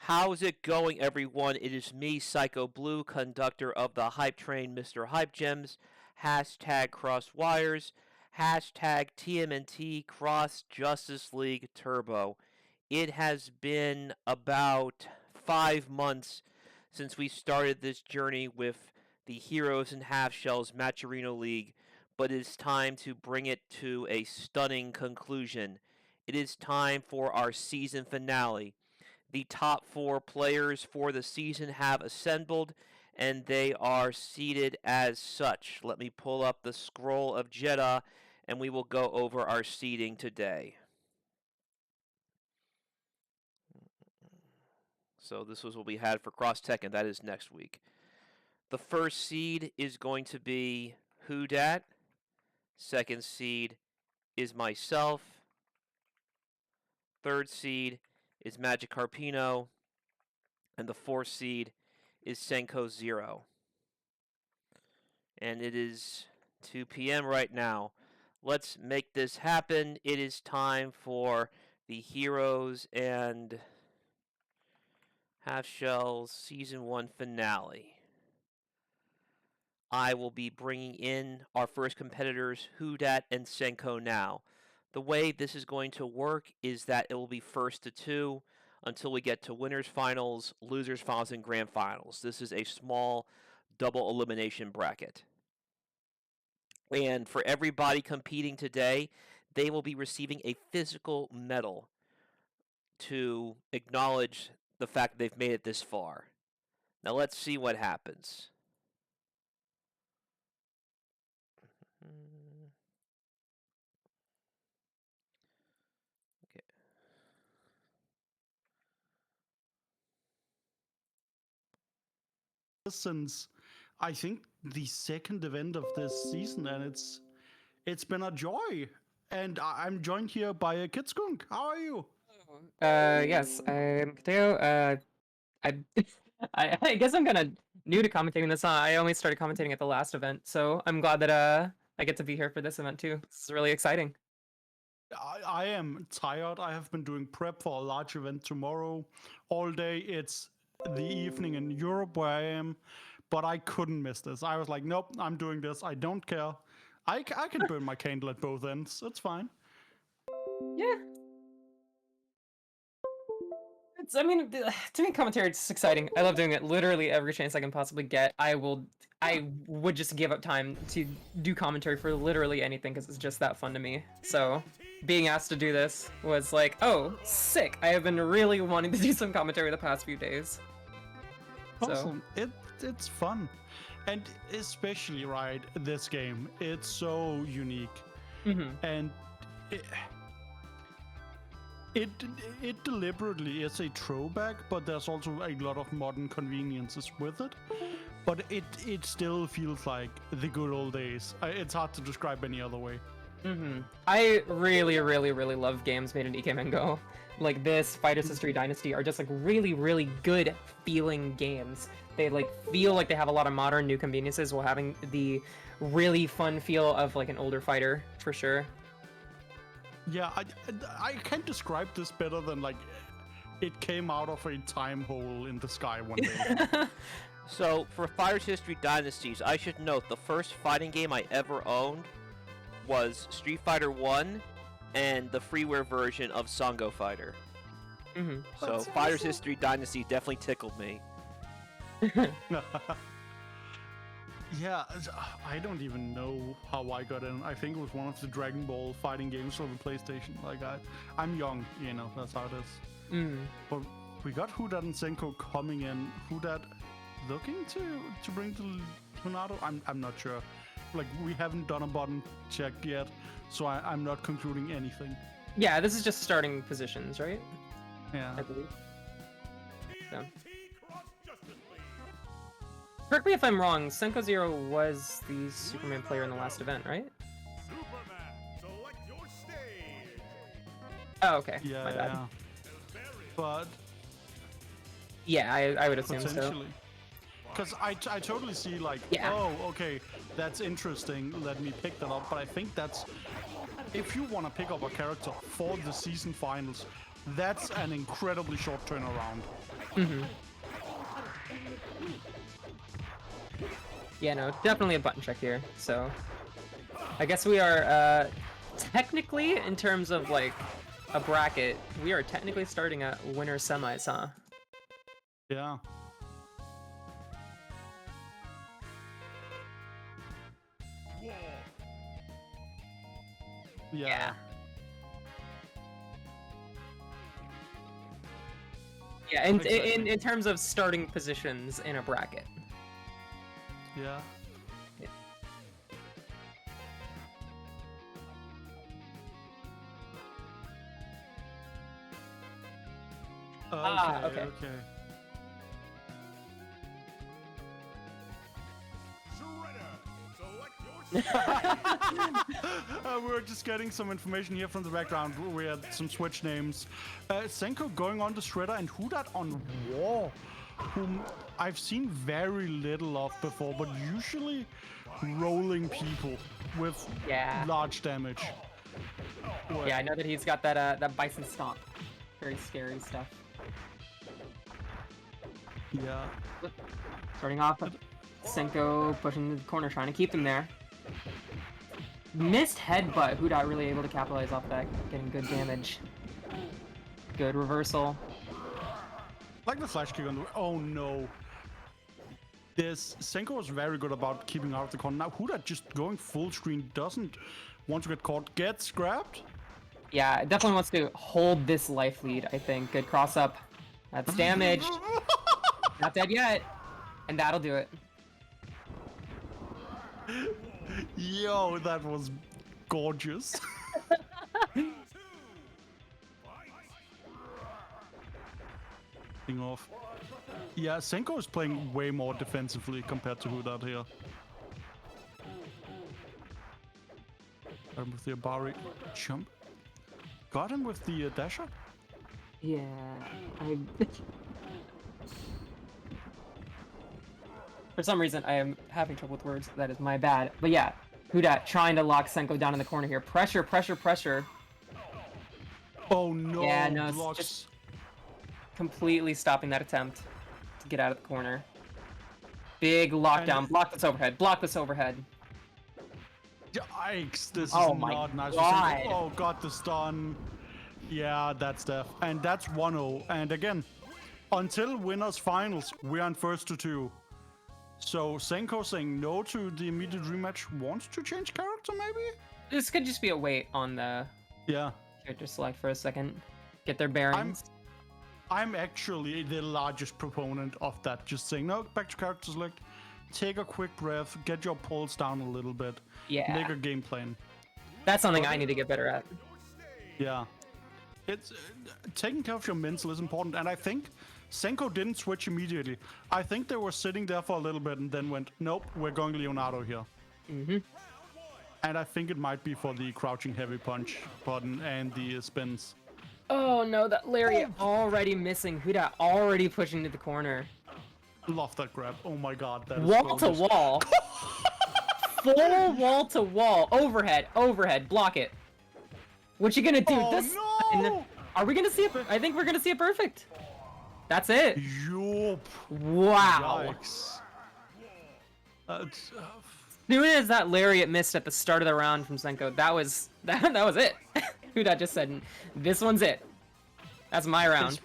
How's it going, everyone? It is me, Psychoblue, conductor of the Hype Train, Mr. Hype Gems, hashtag CrossWires, hashtag TMNT Cross Justice League Turbo. It has been about 5 months since we started this journey with the Heroes and Half Shells Matcherino League, but it is time to bring it to a stunning conclusion. It is time for our season finale. The top 4 players for the season have assembled, and they are seated as such. Let me pull up the scroll of Jeddah, and we will go over our seeding today. So this was what we had for Cross Tech, and that is next week. The first seed is going to be Whodat. Second seed is myself. Third seed is Magikarpino. And the fourth seed is Senkou 0. And it is 2 p.m. right now. Let's make this happen. It is time for the Heroes and Half Shells Season 1 finale. I will be bringing in our first competitors, Whodat and Senkou now. The way this is going to work is that it will be first to 2 until we get to winners finals, losers finals, and grand finals. This is a small double elimination bracket. And for everybody competing today, they will be receiving a physical medal to acknowledge the fact that they've made it this far. Now let's see what happens. Okay. Since I think the second event of this season, and it's been a joy. And I'm joined here by a Kitskunk. How are you? Yes, I'm Kateo. I, I guess I'm kind of new to commentating this. I only started commentating at the last event, so I'm glad that I get to be here for this event too. This is really exciting. I am tired. I have been doing prep for a large event tomorrow all day. It's the evening in Europe where I am, but I couldn't miss this. I was like, nope, I'm doing this. I don't care. I can burn my candle at both ends. It's fine. Yeah. I mean, doing commentary is exciting. I love doing it literally every chance I can possibly get. I would just give up time to do commentary for literally anything because it's just that fun to me. So being asked to do this was like, oh, sick. I have been really wanting to do some commentary the past few days. Awesome. So. It's fun. And especially, right, this game, it's so unique. Mm-hmm. And it deliberately is a throwback, but there's also a lot of modern conveniences with it. But it still feels like the good old days. It's hard to describe any other way. Mm-hmm. I really, really, really love games made in Ikemengo. Like this, Fighters History Dynasty are just like really, really good feeling games. They like feel like they have a lot of modern new conveniences while having the really fun feel of like an older fighter for sure. Yeah, I can't describe this better than like it came out of a time hole in the sky one day. So for Fighters History Dynasties, I should note the first fighting game I ever owned was Street Fighter 1 and the freeware version of Songo Fighter. Mm-hmm. So Fighters History Dynasty definitely tickled me. Yeah, I don't even know how I got in. I think it was one of the Dragon Ball fighting games for the PlayStation. Like I'm young, you know, that's how it is. Mm. But we got Whodat and Senkou coming in. Whodat looking to bring to Leonardo? I'm not sure. Like we haven't done a button check yet, so I'm not concluding anything. Yeah, this is just starting positions, right? Yeah. I believe. So. Correct me if I'm wrong, Senkou 0 was the Superman player in the last event, right? Superman, select your stage. Oh, okay. Yeah, my bad. yeah. But yeah, I would assume so. Because I totally see like, yeah. Oh, okay, that's interesting, let me pick that up. But I think that's, if you want to pick up a character for the season finals, that's an incredibly short turnaround. Mm-hmm. Yeah, no, definitely a button check here. So, I guess we are technically, in terms of like a bracket, we are technically starting at winner semis, huh? Yeah. Yeah. Yeah, in Exactly. terms of starting positions in a bracket. Yeah. Yeah. Okay. Okay. Okay. Shredder, select your We're just getting some information here from the background. We had some switch names. Senkou going on to Shredder and Whodat on War, whom I've seen very little of before, but usually rolling people with Yeah. large damage. Yeah, I know that he's got that that bison stomp. Very scary stuff. Yeah. Starting off, Senkou pushing the corner, trying to keep them there. Missed headbutt. Whodat really able to capitalize off that, getting good damage. Good reversal. Like the flash kick on the... Oh no. This Senkou is very good about keeping out of the corner. Now Whodat just going full screen, doesn't want to get caught. Gets grabbed. Yeah, it definitely wants to hold this life lead, I think. Good cross up. That's damaged. Not dead yet. And that'll do it. Yo, that was gorgeous. Thing off. Yeah, Senkou is playing way more defensively compared to Whodat here. Got him with the Abari jump. Got him with the dash up. Yeah, I... For some reason, I am having trouble with words. That is my bad. But yeah, Whodat trying to lock Senkou down in the corner here. Pressure, pressure, pressure. Oh no! Yeah, no, it's blocks. just completely stopping that attempt to get out of the corner. Big lockdown. And- Block this overhead. Block this overhead. Yikes! This is Oh my not nice. God. Oh, got the stun. Yeah, that's death. And that's 1-0. And again, until winners finals, we're on first to 2. So Senkou saying no to the immediate rematch, wants to change character maybe? This could just be a wait on the Yeah. character select for a second. Get their bearings. I'm actually the largest proponent of that. Just saying, no, back to character select. Take a quick breath, get your pulse down a little bit. Yeah. Make a game plan. That's something I need to get better at. Yeah. It's taking care of your mental is important, and I think Senkou didn't switch immediately. I think they were sitting there for a little bit and then went, nope, we're going Leonardo here. Mm-hmm. And I think it might be for the crouching heavy punch button and the spins. Oh no, that lariat already missing. Whodat already pushing to the corner. Love that grab. Oh my god, that is Wall to gorgeous. wall. Full wall to wall. Overhead, overhead. Block it. What you gonna do? Oh This no! Are we gonna see it? I think we're gonna see it perfect. That's it. Yup. Wow. Yikes. Soon as that lariat missed at the start of the round from Senkou, that was it. Whodat just said, "This one's it. That's my round."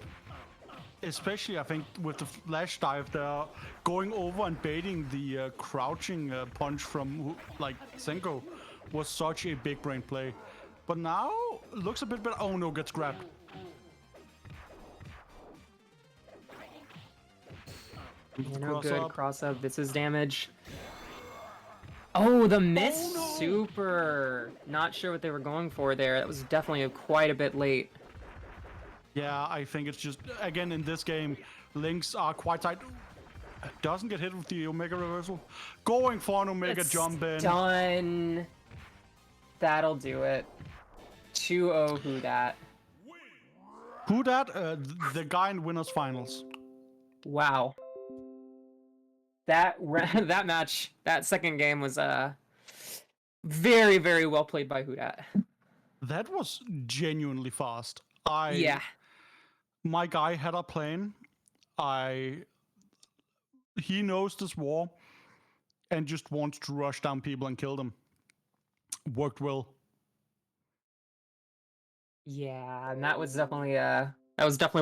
Especially, I think, with the flash dive there, going over and baiting the crouching punch from, like, Senkou was such a big brain play. But now, looks a bit better. Oh no, gets grabbed. Good cross up. This is damage. Oh, the miss. Oh, no. Super. Not sure what they were going for there. That was definitely quite a bit late. Yeah, I think it's just, again, in this game, links are quite tight. Doesn't get hit with the Omega reversal. Going for an Omega It's jump in. done. That'll do it. 2-0 Whodat. Whodat, the guy in winners finals. Wow. That that match, that second game was very, very well played by Whodat. That was genuinely fast. Yeah. My guy had a plan. he knows this war and just wants to rush down people and kill them. Worked well. Yeah, and that was definitely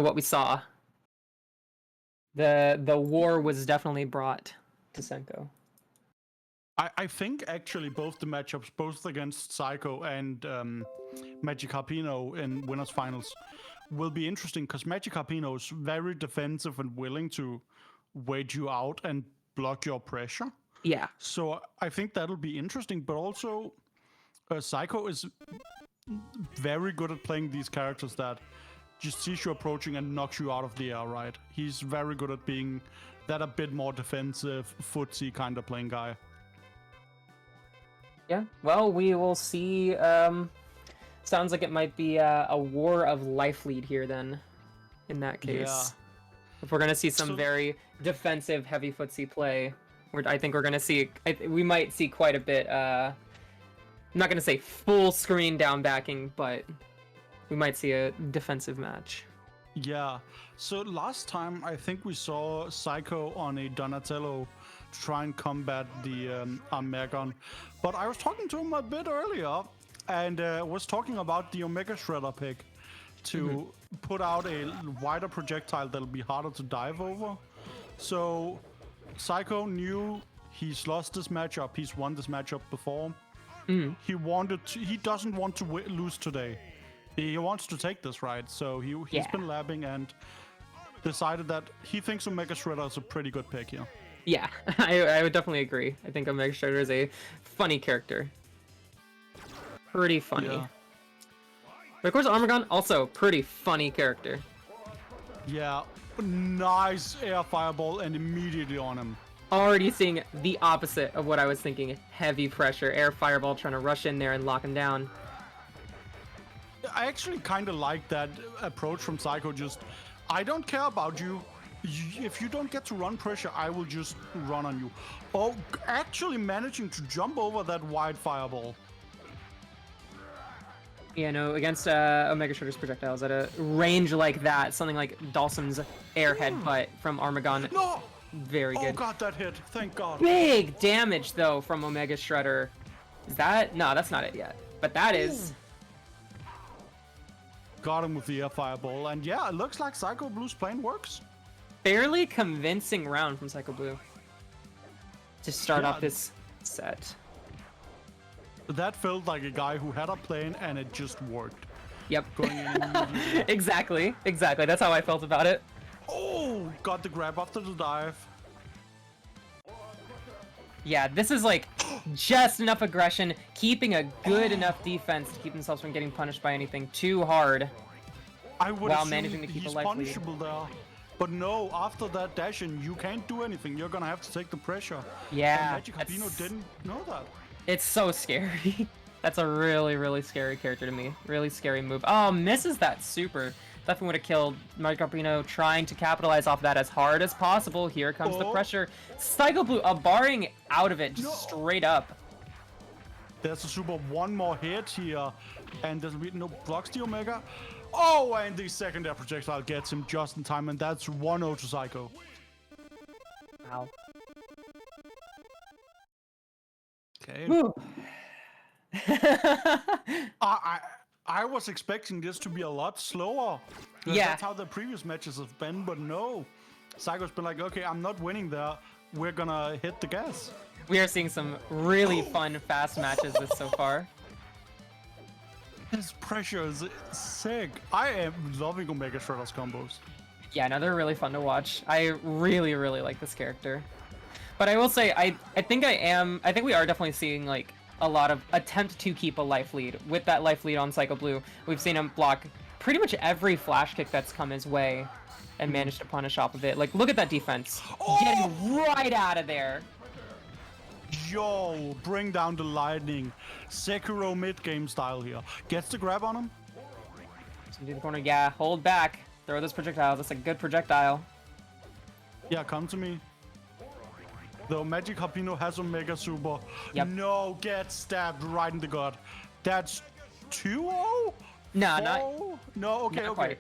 what we saw. The war was definitely brought to Senkou. I think actually both the matchups, both against Psycho and Magikarpino in winners finals, will be interesting because Magikarpino is very defensive and willing to wait you out and block your pressure. Yeah. So I think that'll be interesting, but also Psycho is very good at playing these characters that just sees you approaching and knocks you out of the air, right? He's very good at being that a bit more defensive, footsie kind of playing guy. Yeah, well, we will see. Sounds like it might be a war of life lead here then, in that case. Yeah. If we're going to see some very defensive, heavy footsie play, I think we're going to see, we might see quite a bit, I'm not going to say full screen down backing, but we might see a defensive match. Yeah, so last time I think we saw Psycho on a Donatello to try and combat the Armaggon, but I was talking to him a bit earlier and was talking about the Omega Shredder pick to put out a wider projectile that'll be harder to dive over. So Psycho knew he's lost this matchup, he's won this matchup before. He doesn't want to lose today. He wants to take this, right? So he's been labbing and decided that he thinks Omega Shredder is a pretty good pick here. Yeah, I would definitely agree. I think Omega Shredder is a funny character. Pretty funny. Yeah. But of course, Armaggon, also pretty funny character. Yeah, nice air fireball and immediately on him. Already seeing the opposite of what I was thinking. Heavy pressure, air fireball, trying to rush in there and lock him down. I actually kind of like that approach from Psycho. Just, I don't care about you. If you don't get to run pressure, I will just run on you. Oh, actually managing to jump over that wide fireball. Yeah, no, against Omega Shredder's projectiles at a range like that, something like Dawson's air headbutt from Armaggon. No! Very good. Oh god, that hit. Thank god. Big damage, though, from Omega Shredder. Is that? No, that's not it yet. But that is... Got him with the air fireball. And yeah, it looks like Psychoblue's plan works. Fairly convincing round from Psychoblue to start off this set. That felt like a guy who had a plan and it just worked. Yep. Going in immediately. Exactly. That's how I felt about it. Oh, got the grab after the dive. Yeah, this is like just enough aggression, keeping a good enough defense to keep themselves from getting punished by anything too hard. I would while assume managing to keep he's a life lead. punishable there. But no, after that dash-in, you can't do anything. You're gonna have to take the pressure. Yeah, And Magikarpino didn't know that. It's so scary. That's a really, really scary character to me. Really scary move. Oh, misses that super. Definitely would have killed Magikarpino, trying to capitalize off that as hard as possible. Here comes the pressure. Psychoblue barring out of it, just straight up. There's a super, one more hit here, and there's no blocks the Omega. Oh, and the second air projectile gets him just in time, and that's 1-0 to Psycho. Wow. Okay. Woo. I was expecting this to be a lot slower. Yeah. That's how the previous matches have been, but no. Psycho's been like, okay, I'm not winning there. We're gonna hit the gas. We are seeing some really fun, fast matches this so far. This pressure is sick. I am loving Omega Shredder's combos. Yeah, no, they're really fun to watch. I really, really like this character. But I will say, I think we are definitely seeing like a lot of attempt to keep a life lead. With that life lead on Psychoblue, we've seen him block pretty much every flash kick that's come his way and managed to punish off of it. Like, look at that defense. Getting right out of there. Yo, bring down the lightning. Sekiro mid-game style here. Gets the grab on him. Into the corner, yeah, hold back. Throw this projectile, that's a good projectile. Yeah, come to me. Though Magikarpino has Omega Super. Yep. No, get stabbed right in the gut. That's 2-0? No, not... No, okay, Not okay. quite.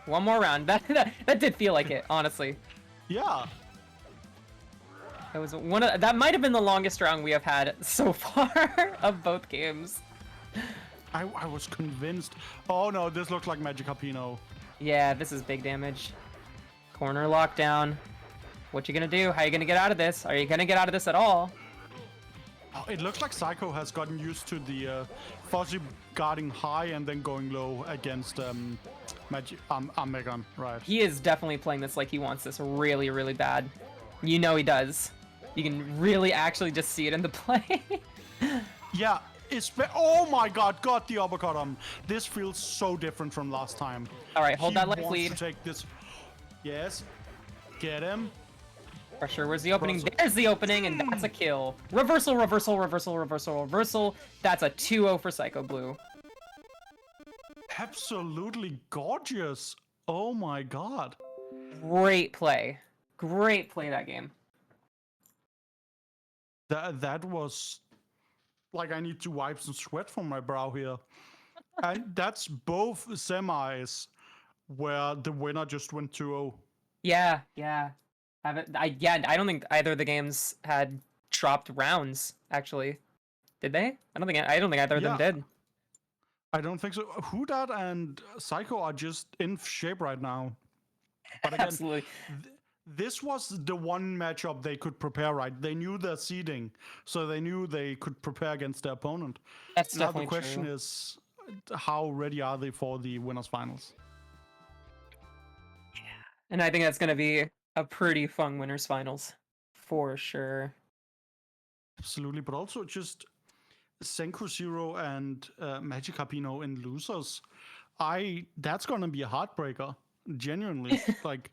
One more round. That did feel like it, honestly. Yeah. That was that might have been the longest round we have had so far of both games. I was convinced. Oh no, this looks like Magikarpino. Yeah, this is big damage. Corner lockdown. What you gonna do? How you gonna get out of this? Are you gonna get out of this at all? Oh, it looks like Psycho has gotten used to the Fuzzy guarding high and then going low against Armaggon, right? He is definitely playing this like he wants this really, really bad. You know he does. You can really actually just see it in the play. Yeah, oh my god, got the uppercut on. This feels so different from last time. All right, hold He that life wants lead. to take this. Yes, get him. Pressure, where's the opening? Reversal. There's the opening, and that's a kill. Reversal, reversal, reversal, reversal, reversal. That's a 2-0 for Psychoblue. Absolutely gorgeous. Oh my god. Great play. Great play that game. That was like I need to wipe some sweat from my brow here. And that's both semis where the winner just went 2-0. Yeah, yeah. I don't think either of the games had dropped rounds, actually. Did they? I don't think either of them did. I don't think so. Whodat and Psycho are just in shape right now. But again, Absolutely. this was the one matchup they could prepare right. They knew their seeding, so they knew they could prepare against their opponent. That's Now definitely the question true. is, how ready are they for the winners finals? And I think that's going to be a pretty fun winners finals for sure. Absolutely, but also just Senkou Zero and Magikarpino in losers. That's gonna be a heartbreaker. Genuinely, like,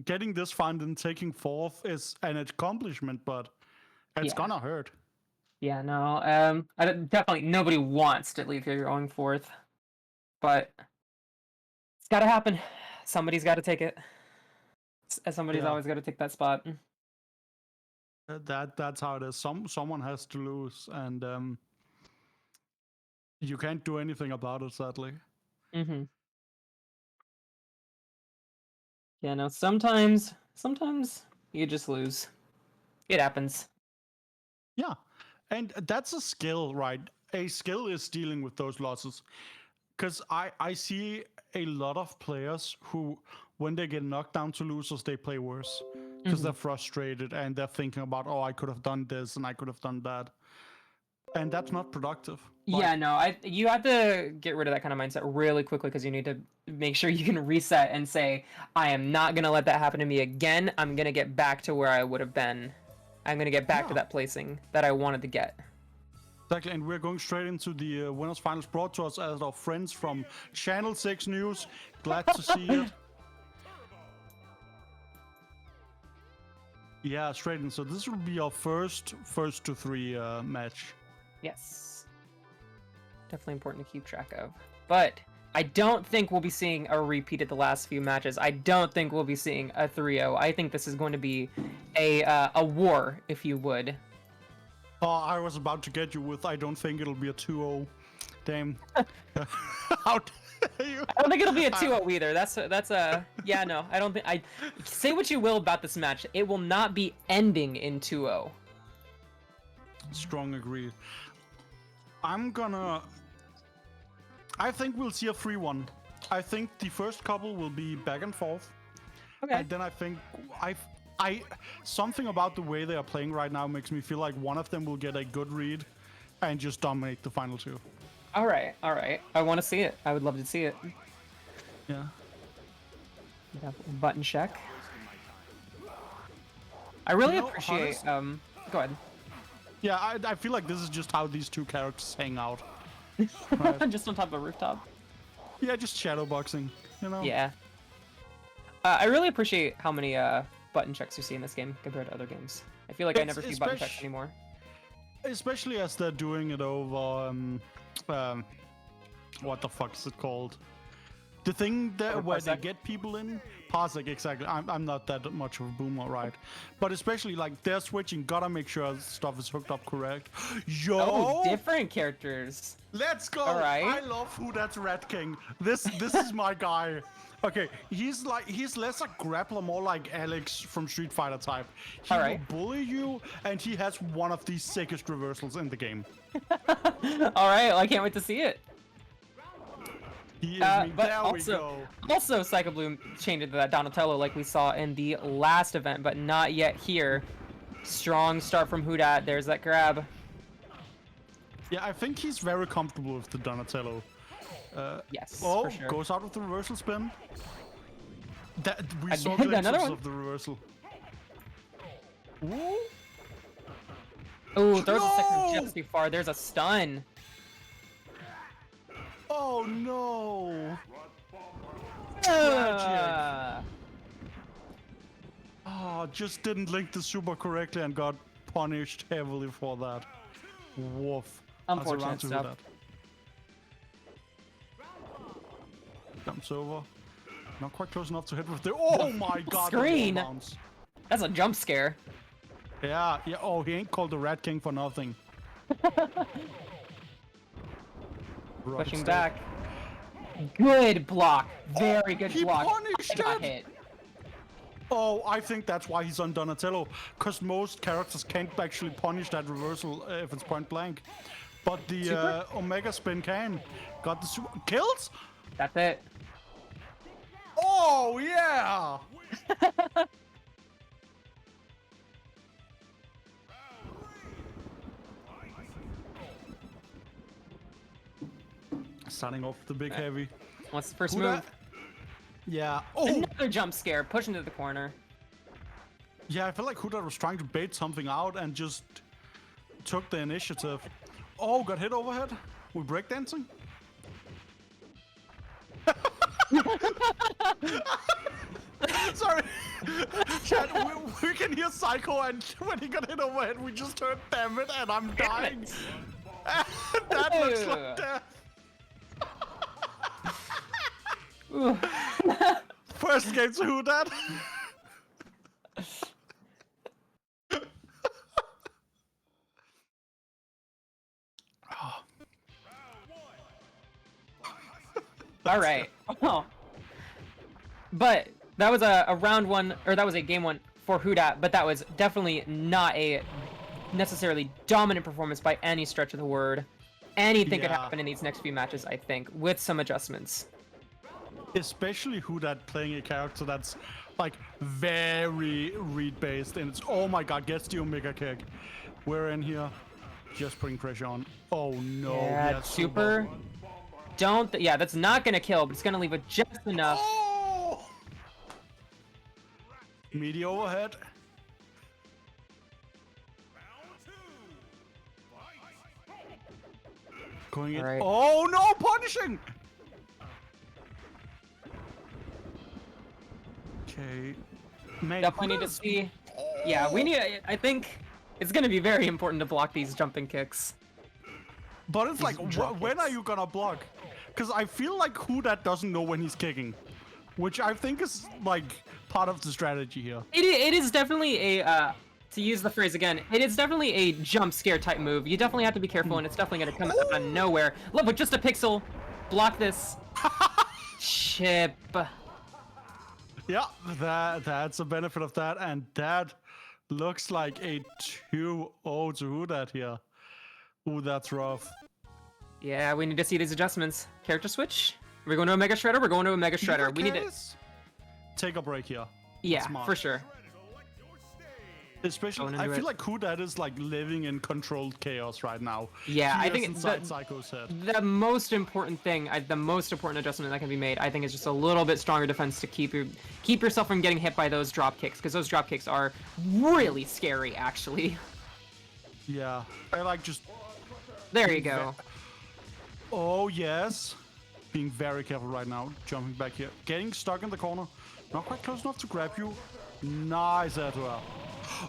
getting this far and then taking fourth is an accomplishment, but it's gonna hurt. Yeah, no. Definitely nobody wants to leave here going fourth, but it's got to happen. Somebody's got to take it. Somebody's always got to take that spot. That's how it is. Someone has to lose, and you can't do anything about it, sadly. Mm-hmm. Yeah, no. Sometimes you just lose. It happens. Yeah, and that's a skill, right? A skill is dealing with those losses. Because I see a lot of players who, when they get knocked down to losers, they play worse. Because they're frustrated and they're thinking about, oh, I could have done this and I could have done that. And that's not productive. Yeah, no. You have to get rid of that kind of mindset really quickly because you need to make sure you can reset and say, I am not going to let that happen to me again. I'm going to get back to where I would have been. I'm going to get back to that placing that I wanted to get. Exactly, and we're going straight into the winners finals brought to us as our friends from Channel 6 News. Glad to see it. Yeah, straight in. So this will be our first to three match. Yes. Definitely important to keep track of. But I don't think we'll be seeing a repeat of the last few matches. I don't think we'll be seeing a 3-0. I think this is going to be a war, if you would. Oh, I was about to get you with, I don't think it'll be a 2-0. Damn. How dare you? I don't think it'll be a 2-0 either. That's a yeah, no. I don't think say what you will about this match. It will not be ending in 2-0. Strong agree. I think we'll see a 3-1. I think the first couple will be back and forth. Okay. And then I think something about the way they are playing right now makes me feel like one of them will get a good read and just dominate the final two. All right. I want to see it. I would love to see it. Yeah. Button check. I really You know, appreciate. Go ahead. Yeah, I feel like this is just how these two characters hang out. Just on top of a rooftop. Yeah, just shadowboxing, you know? Yeah. I really appreciate how many button checks you see in this game compared to other games. I feel like I never see button checks anymore. Especially as they're doing it over, what the fuck is it called? The thing that where they get people in? Parsec, exactly. I'm not that much of a boomer, right? But especially, like, they're switching, gotta make sure stuff is hooked up correct. Yo! Oh, different characters. Let's go. All right. I love Whodat's Rat King. This is my guy. Okay, he's less a grappler, more like Alex from Street Fighter type. He All will right. bully you, and he has one of the sickest reversals in the game. All right, well, I can't wait to see it. He is me. But There we go. also Psychoblue changed into that Donatello like we saw in the last event, but not yet here. Strong start from Whodat. There's that grab. Yeah, I think he's very comfortable with the Donatello. Yes, Oh, for sure. goes out with the reversal spin. That we I saw did the another glimpses one. of the reversal. Ooh. Ooh, throws a second No! just too far. There's a stun. Oh no! Oh, just didn't link the super correctly and got punished heavily for that. Woof. That's Unfortunate around to stuff. Whodat. Jumps over. Not quite close enough to hit with the. Oh my god! the Screen. wall bounce. That's a jump scare. Yeah, yeah. Oh, he ain't called the Rat King for nothing. Rocket Pushing step. back. Good block. Very good he block. punished I got it! hit. Oh, I think that's why he's on Donatello, because most characters can't actually punish that reversal if it's point blank. But the Super? Omega Spin can. Got the super kills? That's it. Oh, yeah! Starting off the big heavy. What's the first Whodat- move? Yeah. Oh, Another jump scare. Push into the corner. yeah, I feel like Whodat was trying to bait something out and just took the initiative. Oh, got hit overhead. We breakdancing? Sorry. Chat, we can hear Psycho, and when he got hit overhead, we just heard damn it, and I'm dying. That looks like death. Ooh. First game to Whodat. All right. Oh. But that was a round one, or that was a game one for Whodat, but that was definitely not a necessarily dominant performance by any stretch of the word. Anything could Yeah. happen in these next few matches, I think, with some adjustments. Especially Whodat playing a character that's like very read-based, and it's oh my god, gets the Omega kick. We're in here, just putting pressure on. Oh no, Yeah, yes, super. Don't. Yeah, that's not gonna kill, but it's gonna leave it just enough. Oh! Media overhead. Going in. Alright. Oh no, punishing! Okay. Man, Definitely need to Whodat's- see. Yeah, we need. I think it's gonna be very important to block these jumping kicks. But it's like, drop when are kicks. you gonna block? Because I feel like Whodat doesn't know when he's kicking, which I think is like part of the strategy here. It is definitely a. To use the phrase again, it is definitely a jump scare type move. You definitely have to be careful, and it's definitely gonna come out of nowhere. Look, with just a pixel, block this. Chip. Yeah, that's a benefit of that, and that looks like a 2-0 to Whodat here. Ooh, that's rough. Yeah, we need to see these adjustments. Character switch. We're going to a Mega Shredder. We're going to a Mega Shredder. We need to. take a break here. Yeah, smart. for sure. Especially, Going I into feel it. like Whodat is like living in controlled chaos right now. Yeah, He I think is it's inside the- Psycho's head. The most important thing, the most important adjustment that can be made, I think, is just a little bit stronger defense to keep yourself from getting hit by those drop kicks, because those drop kicks are really scary, actually. Yeah, I like just. There you go. Oh yes, being very careful right now. Jumping back here, getting stuck in the corner. Not quite close enough to grab you. Nice as well.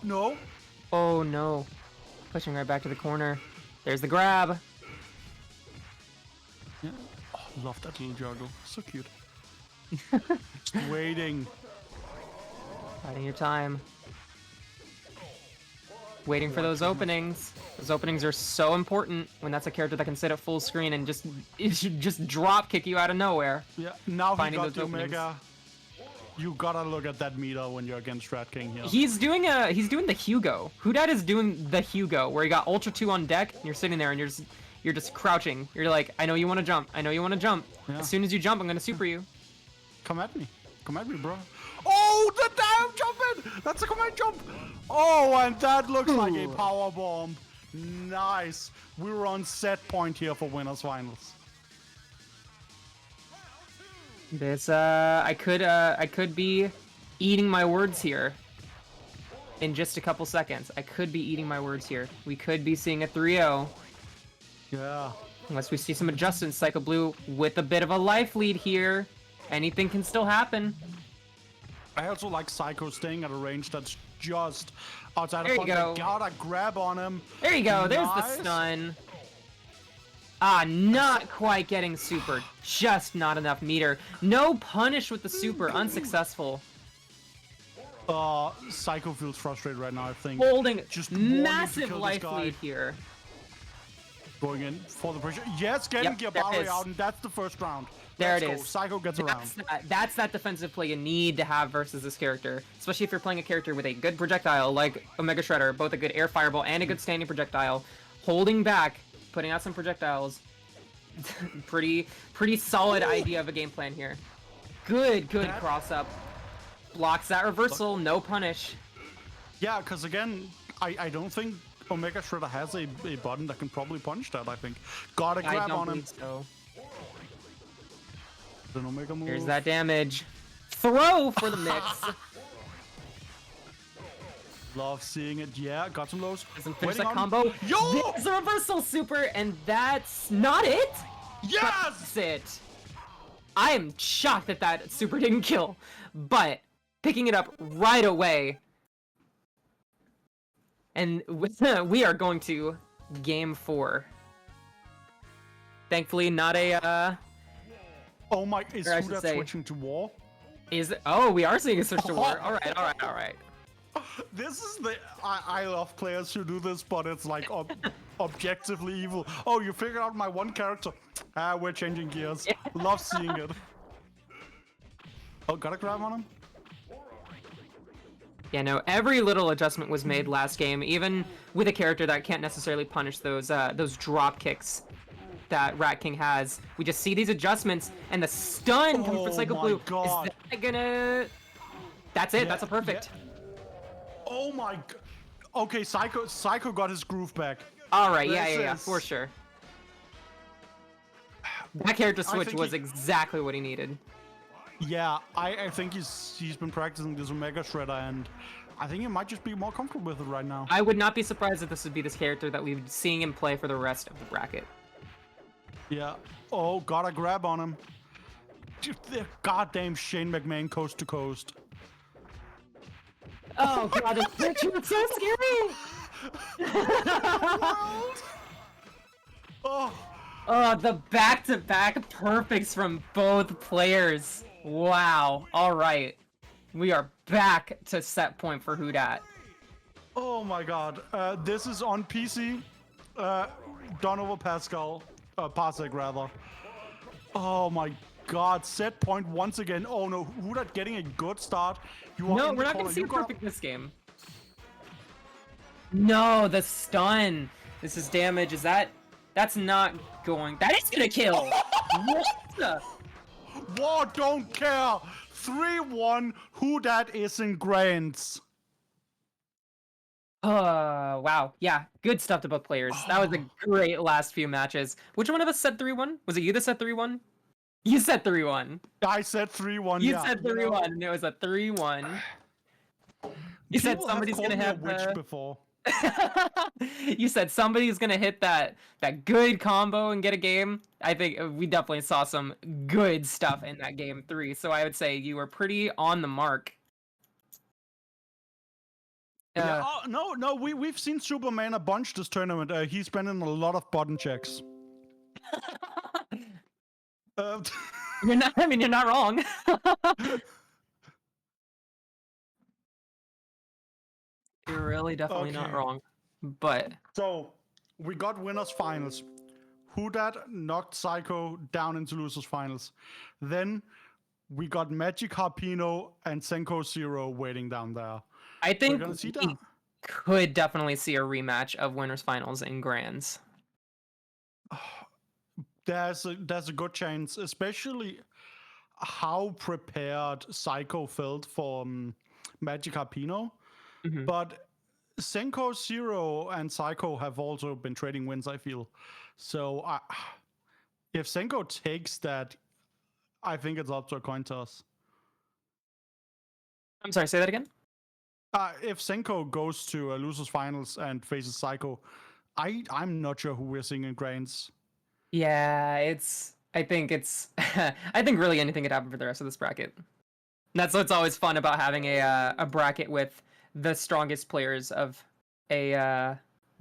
No. Oh no. Pushing right back to the corner. There's the grab. Yeah. Oh, love that little juggle. So cute. Just waiting. Biding your time. Waiting for those openings. Those openings are so important when that's a character that can sit at full screen and just drop kick you out of nowhere. Yeah, now he Finding got those the openings. Omega. You gotta look at that meter when you're against Rat King here. He's doing the Hugo. Whodat is doing the Hugo, where you got Ultra 2 on deck, and you're sitting there and you're just crouching. You're like, I know you want to jump. I know you want to jump. Yeah. As soon as you jump, I'm gonna super you. Come at me, bro. Oh, the damn jumping! That's a command jump. Oh, and that looks like a power bomb. Nice. We were on set point here for winners finals. This I could be eating my words here in just a couple seconds. I could be eating my words here. We could be seeing a 3-0. Yeah. Unless we see some adjustments. Psychoblue with a bit of a life lead here. Anything can still happen. I also like Psycho staying at a range that's just outside There of you go. Got a grab on him. There you go. There's Nice. the stun. Ah, not quite getting super. Just not enough meter. No punish with the super. Unsuccessful. Psycho feels frustrated right now, I think. Holding Just wanting to massive kill this life guy. lead here. Going in for the pressure. Yes, getting Yep, there it Gyabari is. out, and that's the first round. There Let's it go. is. Psycho gets around. That's that defensive play you need to have versus this character. Especially if you're playing a character with a good projectile like Omega Shredder, both a good air fireball and a good standing projectile. Holding back, putting out some projectiles. pretty solid idea of a game plan here. Good cross up. Blocks that reversal, no punish. Yeah, because again, I don't think Omega Shredder has a button that can probably punish that, I think. Got a I grab don't on him. believe so. An Omega move. Here's that damage. Throw for the mix. Love seeing it. Yeah, got some lows. Doesn't finish Waiting that on- combo. Yo! There's a reversal super, and that's not it? Yes! That's it. I am shocked that that super didn't kill, but picking it up right away. And we are going to game 4. Thankfully, not a, Oh my, is Or I should Whodat say- switching to war? oh, we are seeing a switch to war. Alright. This is the I love players who do this, but it's like objectively evil. Oh, you figured out my one character. We're changing gears. Love seeing it. Oh, got a grab on him? Yeah, no, every little adjustment was made last game, even with a character that can't necessarily punish those drop kicks that Rat King has. We just see these adjustments, and the stun coming for Oh Psychoblue. my God. Is that gonna... That's it, Yeah, that's a perfect. yeah. Oh my god. Okay, Psycho got his groove back. Alright, This yeah, is- for sure. That character I switch think was he- exactly what he needed. Yeah, I think he's been practicing this Omega Shredder, and I think he might just be more comfortable with it right now. I would not be surprised if this would be this character that we've seen him play for the rest of the bracket. Yeah. Oh, got a grab on him. Dude, the goddamn Shane McMahon coast to coast. Oh god, this picture is so scary! Oh, Oh, the back-to-back perfects from both players. Wow. All right. We are back to set point for Whodat. oh my god. This is on PC. Done over Pascal. Parsec, rather. Oh my god. Set point once again. Oh no. Whodat getting a good start. You are No, in the we're not corner. going to see You a gotta- perfect this game. No, the stun. This is damage. Is that... That's not going... That is going to kill! What the... War don't care. 3-1. Whodat is in Grants. Wow. Yeah, good stuff to both players. That was a great last few matches. Which one of us said 3-1? Was it you that said 3-1? You said 3-1. I said 3-1. You yeah. said 3-1, and it was a 3-1. You said People have somebody's called gonna me a have witch the... before. You said somebody's gonna hit that good combo and get a game. I think we definitely saw some good stuff in that game 3. So I would say you were pretty on the mark. Yeah, no, we've seen Superman a bunch this tournament. He's been in a lot of button checks. You're not. I mean, you're not wrong. You're really definitely not Okay. wrong. But So we got winners finals. Whodat knocked Psycho down into losers finals. Then we got Magikarpino and Senkou Zero waiting down there. I think gonna see we that. could definitely see a rematch of winners finals in grands. There's a good chance, especially how prepared Psycho felt for Magikarpino. Mhm. But Senkou Zero and Psycho have also been trading wins, I feel. So if Senkou takes that, I think it's up to a coin toss. I'm sorry, say that again? If Senkou goes to losers finals and faces Psycho, I'm not sure who we're seeing in grands. Yeah, I think I think really anything could happen for the rest of this bracket. That's what's always fun about having a bracket with the strongest players of a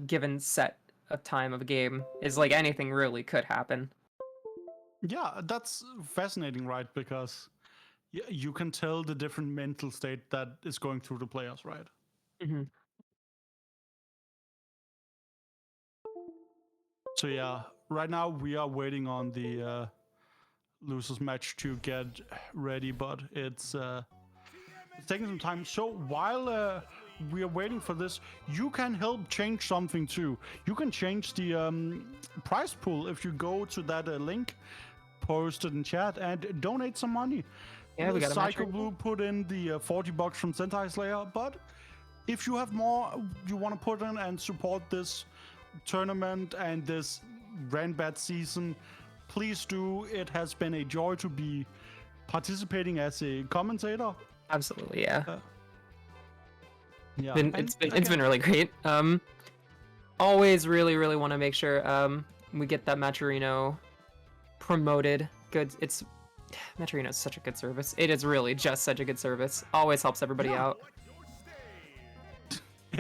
given set of time of a game, is like anything really could happen. Yeah, that's fascinating, right? Because you can tell the different mental state that is going through the players, right? Mm-hmm. So yeah, right now we are waiting on the losers match to get ready, but it's taking some time. So while we are waiting for this, you can help change something too. You can change the prize pool if you go to that link posted in chat and donate some money. Yeah, we got a Psychoblue put in the $40 from Sentai Slayer, but if you have more you want to put in and support this tournament and this Ranbat season, please do. It has been a joy to be participating as a commentator. Absolutely, yeah. Yeah, It's been really great. Always really want to make sure we get that Matcherino promoted. Good. Matcherino is such a good service. It is really just such a good service. Always helps everybody out.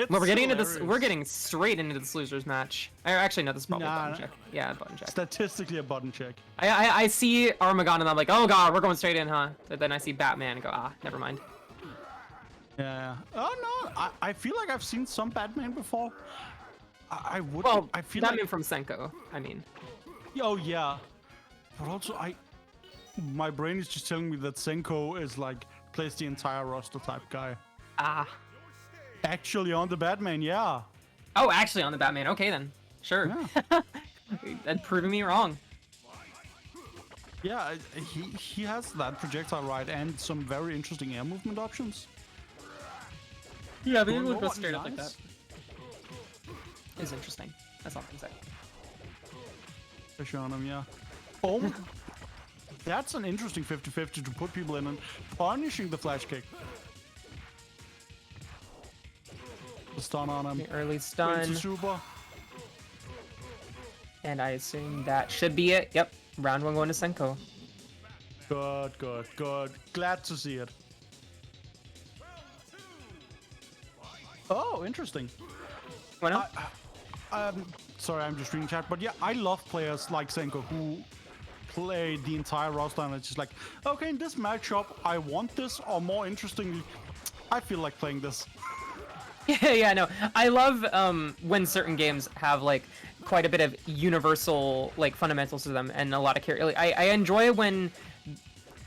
Well, we're getting into this. We're getting straight into this losers match. Or actually, no, this is probably a button check. Yeah, button check. Statistically, a button check. I see Armaggon and I'm like, oh god, we're going straight in, huh? But then I see Batman and go, never mind. Yeah. Oh no, I feel like I've seen some Batman before. I would. Well, I feel Batman like from Senkou. I mean. Oh yeah, but also my brain is just telling me that Senkou is like plays the entire roster type guy. Actually, on the Batman, yeah. Oh, actually on the Batman. Okay then. Sure. Yeah. That's proving me wrong. Yeah, he has that projectile right and some very interesting air movement options. Yeah, but Don't it know would go what straight up like that. nice. It's interesting. That's all I can say. Pressure on him, yeah. Oh, that's an interesting 50-50 to put people in and punishing the flash kick. The stun on him. The early Into stun. super. And I assume that should be it. Yep. Round one going to Senkou. Good. Glad to see it. Oh, interesting. What now? Sorry, I'm just reading chat, but yeah, I love players like Senkou who play the entire roster and it's just like, okay, in this matchup, I want this, or more interestingly, I feel like playing this. Yeah, no. I love when certain games have like quite a bit of universal like fundamentals to them and a lot of character. Like, I enjoy when,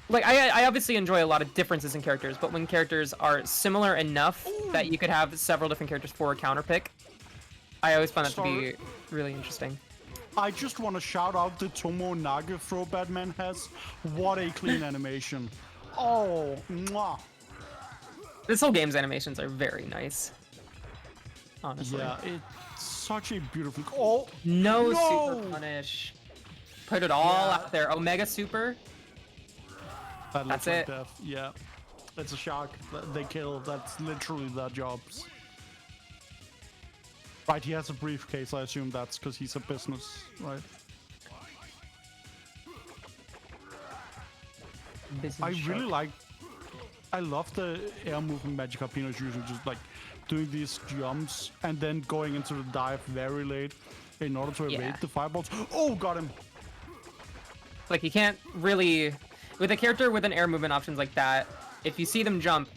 like, I obviously enjoy a lot of differences in characters, but when characters are similar enough that you could have several different characters for a counter pick, I always find that to be really interesting. I just want to shout out the Tomo Nage throw Batman has. What a clean animation. Oh, mwah. This whole game's animations are very nice. Honestly. Yeah, it's such a beautiful. Oh No, no! super punish. Put it all out there. Omega super. That looks That's like it. death. Yeah, it's a shark. They kill. That's literally their jobs. Right, he has a briefcase. I assume that's because he's a business, right? I really like. I love the air movement Magikarpino is using, just like doing these jumps and then going into the dive very late in order to evade the fireballs. Oh, got him! Like, you can't really, with a character with an air movement options like that, if you see them jump,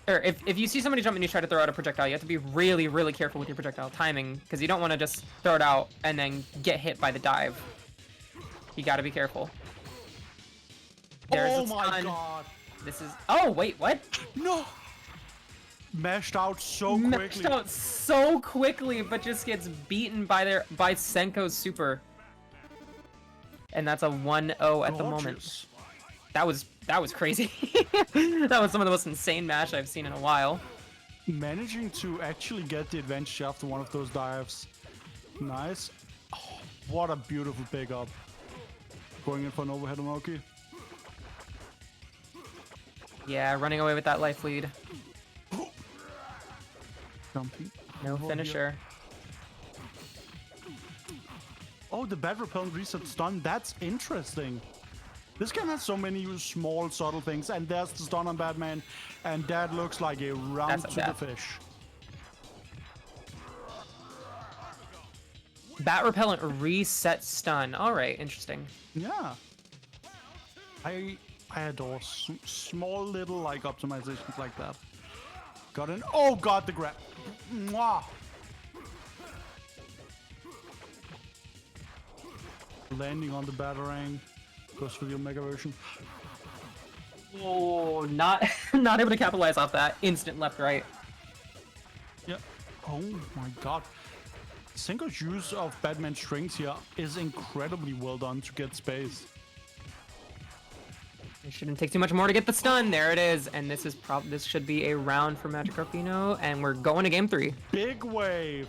or if you see somebody jump and you try to throw out a projectile, you have to be really, really careful with your projectile timing, because you don't want to just throw it out and then get hit by the dive. You gotta be careful. There's Oh a my stun. god! This is... Oh, wait, what? No! Mashed out so quickly. Mashed out so quickly, but just gets beaten by Senkou's super. And that's a 1-0 at the moment. Gorgeous. That was crazy. That was some of the most insane mash I've seen in a while. Managing to actually get the advantage after one of those dives. Nice. Oh, what a beautiful pickup. Going in for an overhead Moki. Yeah, running away with that life lead. Jumping. No over finisher. here. Oh, the bad repellent reset stun. That's interesting. This game has so many small, subtle things. And there's the stun on Batman. And that looks like a round That's to a the death. fish. Bat repellent reset stun. All right, interesting. Yeah. I adore small little like optimizations like that. Got in. Oh god, the grab. Mwah. Landing on the batarang. Goes for the Omega version. Oh, not not able to capitalize off that. Instant left right. Yeah. Oh my god. Senkou's use of Batman strings here is incredibly well done to get space. It shouldn't take too much more to get the stun. There it is. And this should be a round for Magikarpino, and we're going to game 3. Big wave.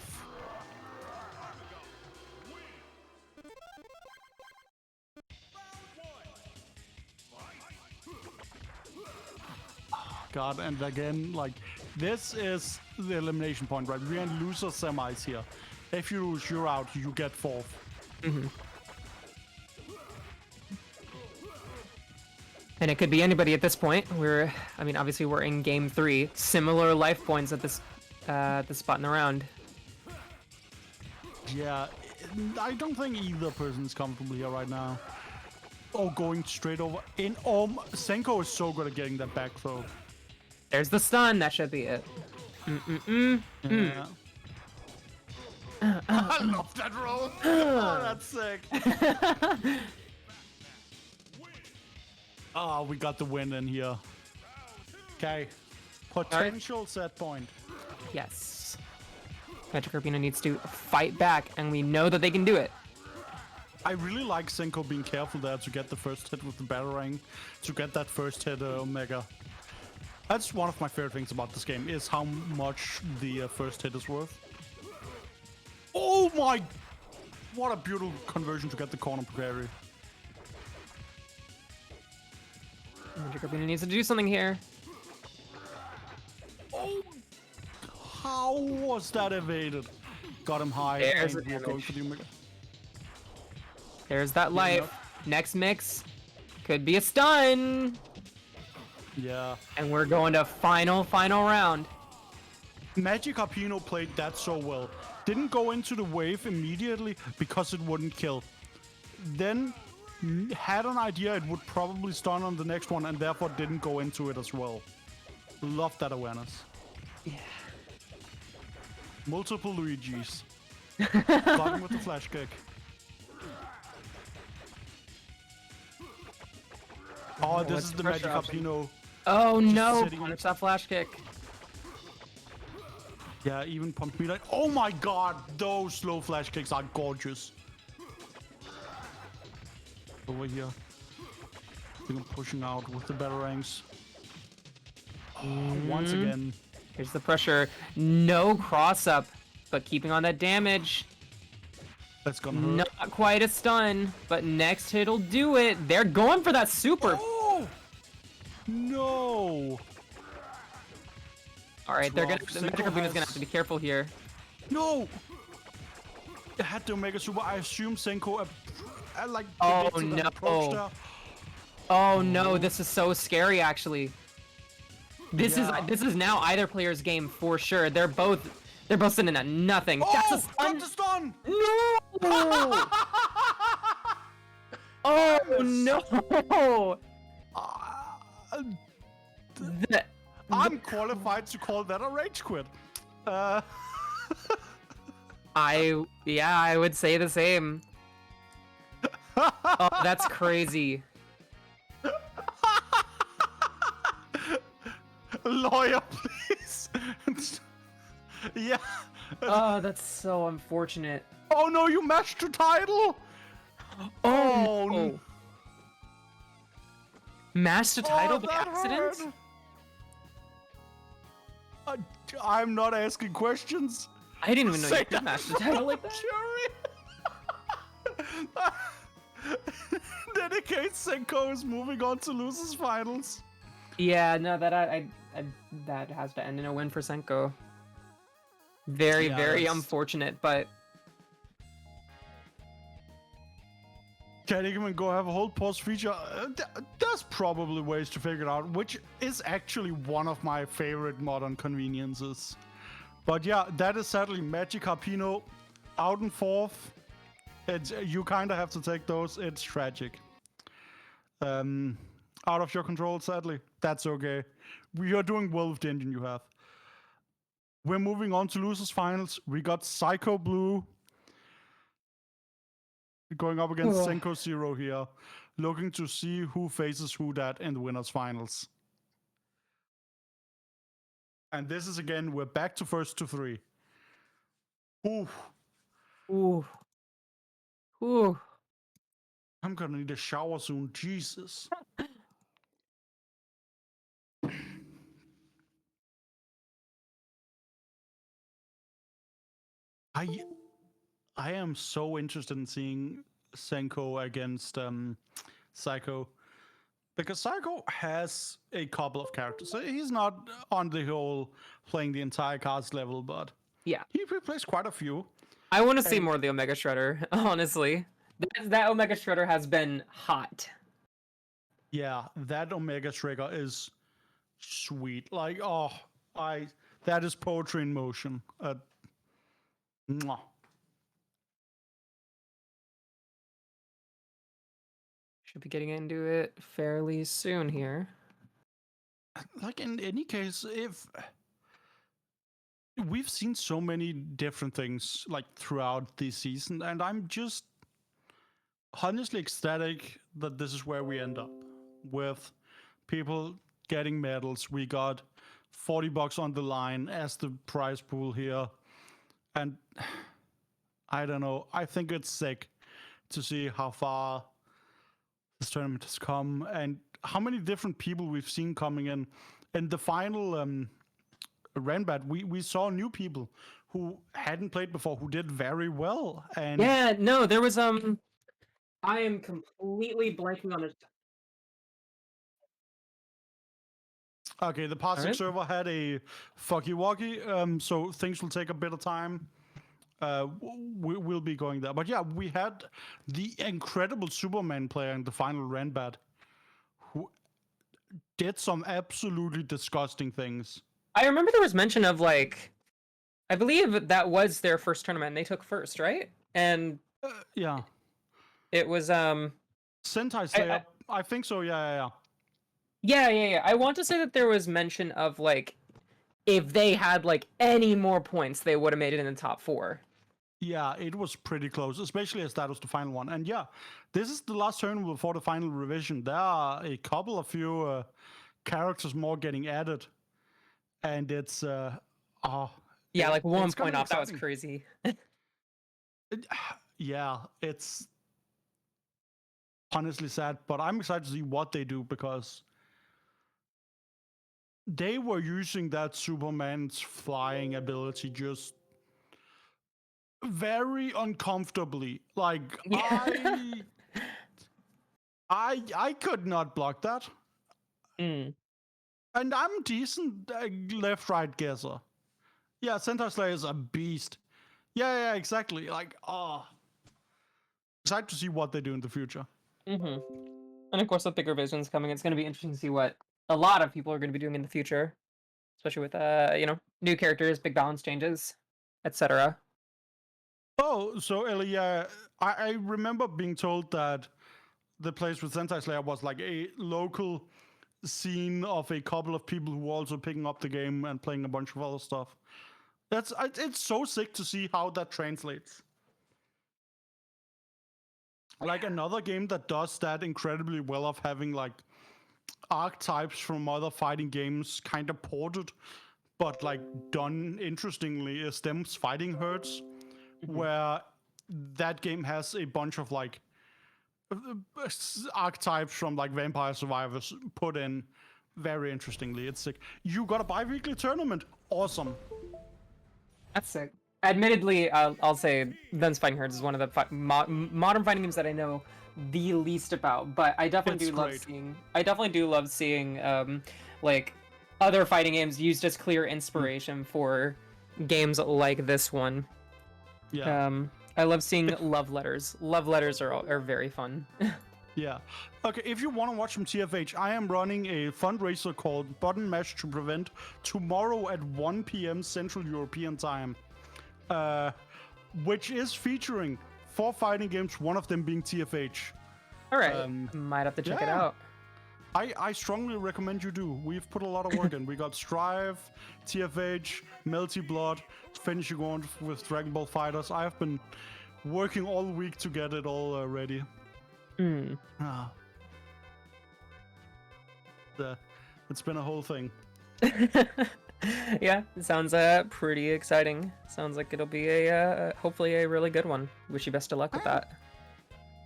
God, and again, like, this is the elimination point, right? We're in loser semis here. If you lose, you're out, you get 4th. And it could be anybody at this point. I mean, obviously we're in game 3. Similar life points at this spot in the round. Yeah, I don't think either person's comfortable here right now. Oh, going straight over in. Senkou is so good at getting that back throw. There's the stun. That should be it. Yeah. I love that roll. Oh, that's sick. Oh, we got the win in here. Okay. Potential set point. Yes. Magikarpino needs to fight back, and we know that they can do it. I really like Senkou being careful there to get the first hit with the Batarang, to get that first hit Omega. That's one of my favorite things about this game, is how much the first hit is worth. Oh my! What a beautiful conversion to get the corner parry. Magikarpino needs to do something here. Oh! How was that evaded? Got him high. There's and the we're going damage. for the Omega. There's that life. Next mix could be a stun. Yeah. And we're going to final round. Magikarpino played that so well. Didn't go into the wave immediately because it wouldn't kill. Then had an idea it would probably stun on the next one and therefore didn't go into it as well. Love that awareness. Yeah. Multiple Luigis. Got him with the flash kick. Oh, this what's is the the pressure option? Magikarpino. Oh no! sitting on- Punish that flash kick. Yeah, even pumped me like, oh my god, those slow flash kicks are gorgeous. Over here. I think I'm pushing out with the batarangs. Once again. Here's the pressure. No cross up, but keeping on that damage. That's gonna hurt. Not quite a stun, but next hit'll do it. They're going for that super. Oh! No! All right, they're gonna. 12. The Senkou Magikarpino's has- gonna have to be careful here. No! It had the Omega Super. I assume Senkou like Oh, predicted that no. approach there. Oh no, this is so scary. Actually, this Yeah. is now either player's game for sure. They're both sitting at nothing. That's a got stun. the stun! No! Oh no! Uh, The- I'm qualified to call that a rage quit. I would say the same. Oh, that's crazy. Lawyer, please. Yeah. Oh, that's so unfortunate. Oh no, you matched the title. Oh, no. no. Matched the title by that accident? hurt. I'm not asking questions. I didn't even know Say you could match the title like that. Jury. Dedicate Senkou is moving on to losers finals. Yeah, no, that that has to end in a win for Senkou. Very, Yeah, very that's- unfortunate, but Can't even go have a whole pause feature. There's probably ways to figure it out, which is actually one of my favorite modern conveniences. But yeah, that is sadly Magikarpino out in fourth. You kind of have to take those. It's tragic. Out of your control, sadly. That's okay. We are doing well with the engine you have. We're moving on to losers finals. We got Psychoblue going up against Senkou Zero here, looking to see who faces Whodat in the winners finals. And this is again, we're back to first to three. Ooh, ooh. Ooh. I'm gonna need a shower soon. Jesus. I am so interested in seeing Senkou against Psycho, because Psycho has a couple of characters. So he's not on the whole playing the entire cards level, but Yeah. he plays quite a few. I want to see more of the Omega Shredder, honestly. That Omega Shredder has been hot. Yeah, that Omega Trigger is sweet. Like, oh, that is poetry in motion. Mwah. Should be getting into it fairly soon here. Like in any case, if we've seen so many different things like throughout this season, and I'm just honestly ecstatic that this is where we end up with people getting medals. We got $40 on the line as the prize pool here, and I don't know. I think it's sick to see how far this tournament has come and how many different people we've seen coming in. In the final Renbat, we saw new people who hadn't played before who did very well. And Yeah, no, there was I am completely blanking on it. okay, the parsing Alright. server had a fucky walkie, so things will take a bit of time. We'll be going there. But yeah, we had the incredible Superman player in the final Renbat who did some absolutely disgusting things. I remember there was mention of like, I believe that was their first tournament and they took first, right? And Yeah. it was Sentai Slayer, I think so, yeah. Yeah. I want to say that there was mention of like, if they had like any more points, they would have made it in the top 4. Yeah, it was pretty close, especially as that was the final one. And yeah, this is the last tournament before the final revision. There are a couple of few characters more getting added. And it's Yeah, like 1 it's gonna point be off. That was exciting. crazy. Yeah, it's honestly sad, but I'm excited to see what they do because they were using that Superman's flying ability just very uncomfortably. Like Yeah. I could not block that. Mm. And I'm decent left-right guesser. Yeah, Sentai Slayer is a beast. Yeah, exactly. Like, excited to see what they do in the future. Mm-hmm. And of course, with bigger visions coming, it's going to be interesting to see what a lot of people are going to be doing in the future, especially with new characters, big balance changes, etc. Oh, so Ellie, yeah, I remember being told that the place with Sentai Slayer was like a local scene of a couple of people who are also picking up the game and playing a bunch of other stuff. It's so sick to see how that translates. Like another game that does that incredibly well of having like archetypes from other fighting games kind of ported, but like done interestingly is Them's Fighting Herds, where that game has a bunch of like archetypes from like Vampire Survivors put in very interestingly. It's sick. You got a bi-weekly tournament. Awesome. That's sick. Admittedly, I'll say Them's Fighting Herds is one of the modern fighting games that I know the least about, but I definitely do love seeing like other fighting games used as clear inspiration for games like this one. Yeah. I love seeing love letters. Love letters are very fun. Yeah. Okay, if you want to watch some TFH, I am running a fundraiser called Button Mash to Prevent tomorrow at 1 p.m. Central European Time, which is featuring 4 fighting games, one of them being TFH. All right, might have to check it out. I strongly recommend you do. We've put a lot of work in. We got Strive, TFH, Melty Blood, finishing on with Dragon Ball Fighters. I have been working all week to get it all ready. It's been a whole thing. Yeah, it sounds pretty exciting. Sounds like it'll be a hopefully a really good one. Wish you best of luck with that.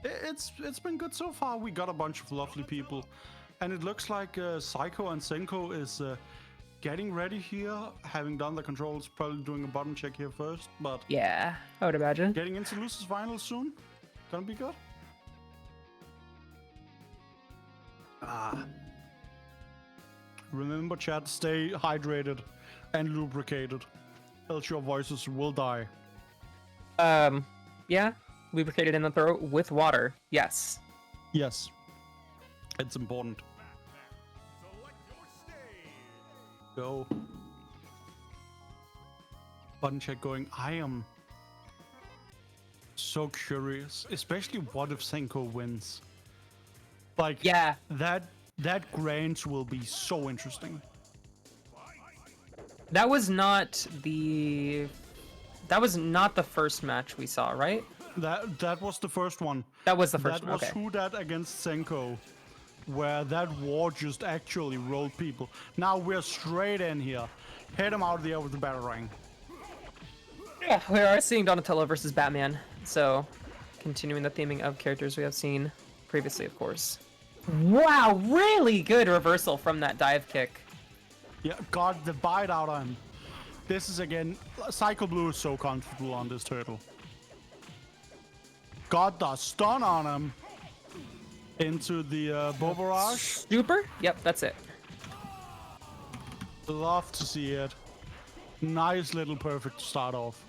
It's been good so far. We got a bunch of lovely people, and it looks like Psycho and Senkou is getting ready here, having done the controls, probably doing a button check here first, but yeah, I would imagine. Getting into Lucis Finals soon. Gonna be good. Remember, chat, stay hydrated and lubricated, else your voices will die. Yeah, lubricated in the throat with water. Yes. Yes. It's important. Go. Button check going. I am so curious, especially what if Senkou wins? Like, yeah, that Grange will be so interesting. That was not the first match we saw, right? That was the first one. That was the first one. That was Whodat against Senkou, where that war just actually rolled people. Now we're straight in here. Hit him out of the air with the batarang. Yeah, we are seeing Donatello versus Batman. So, continuing the theming of characters we have seen previously, of course. Wow, really good reversal from that dive kick. Yeah, got the bite out of him. This is again, Psychoblue is so comfortable on this turtle. Got the stun on him. Into the Bow Barrage. Super? Yep, that's it. Love to see it. Nice little perfect to start off.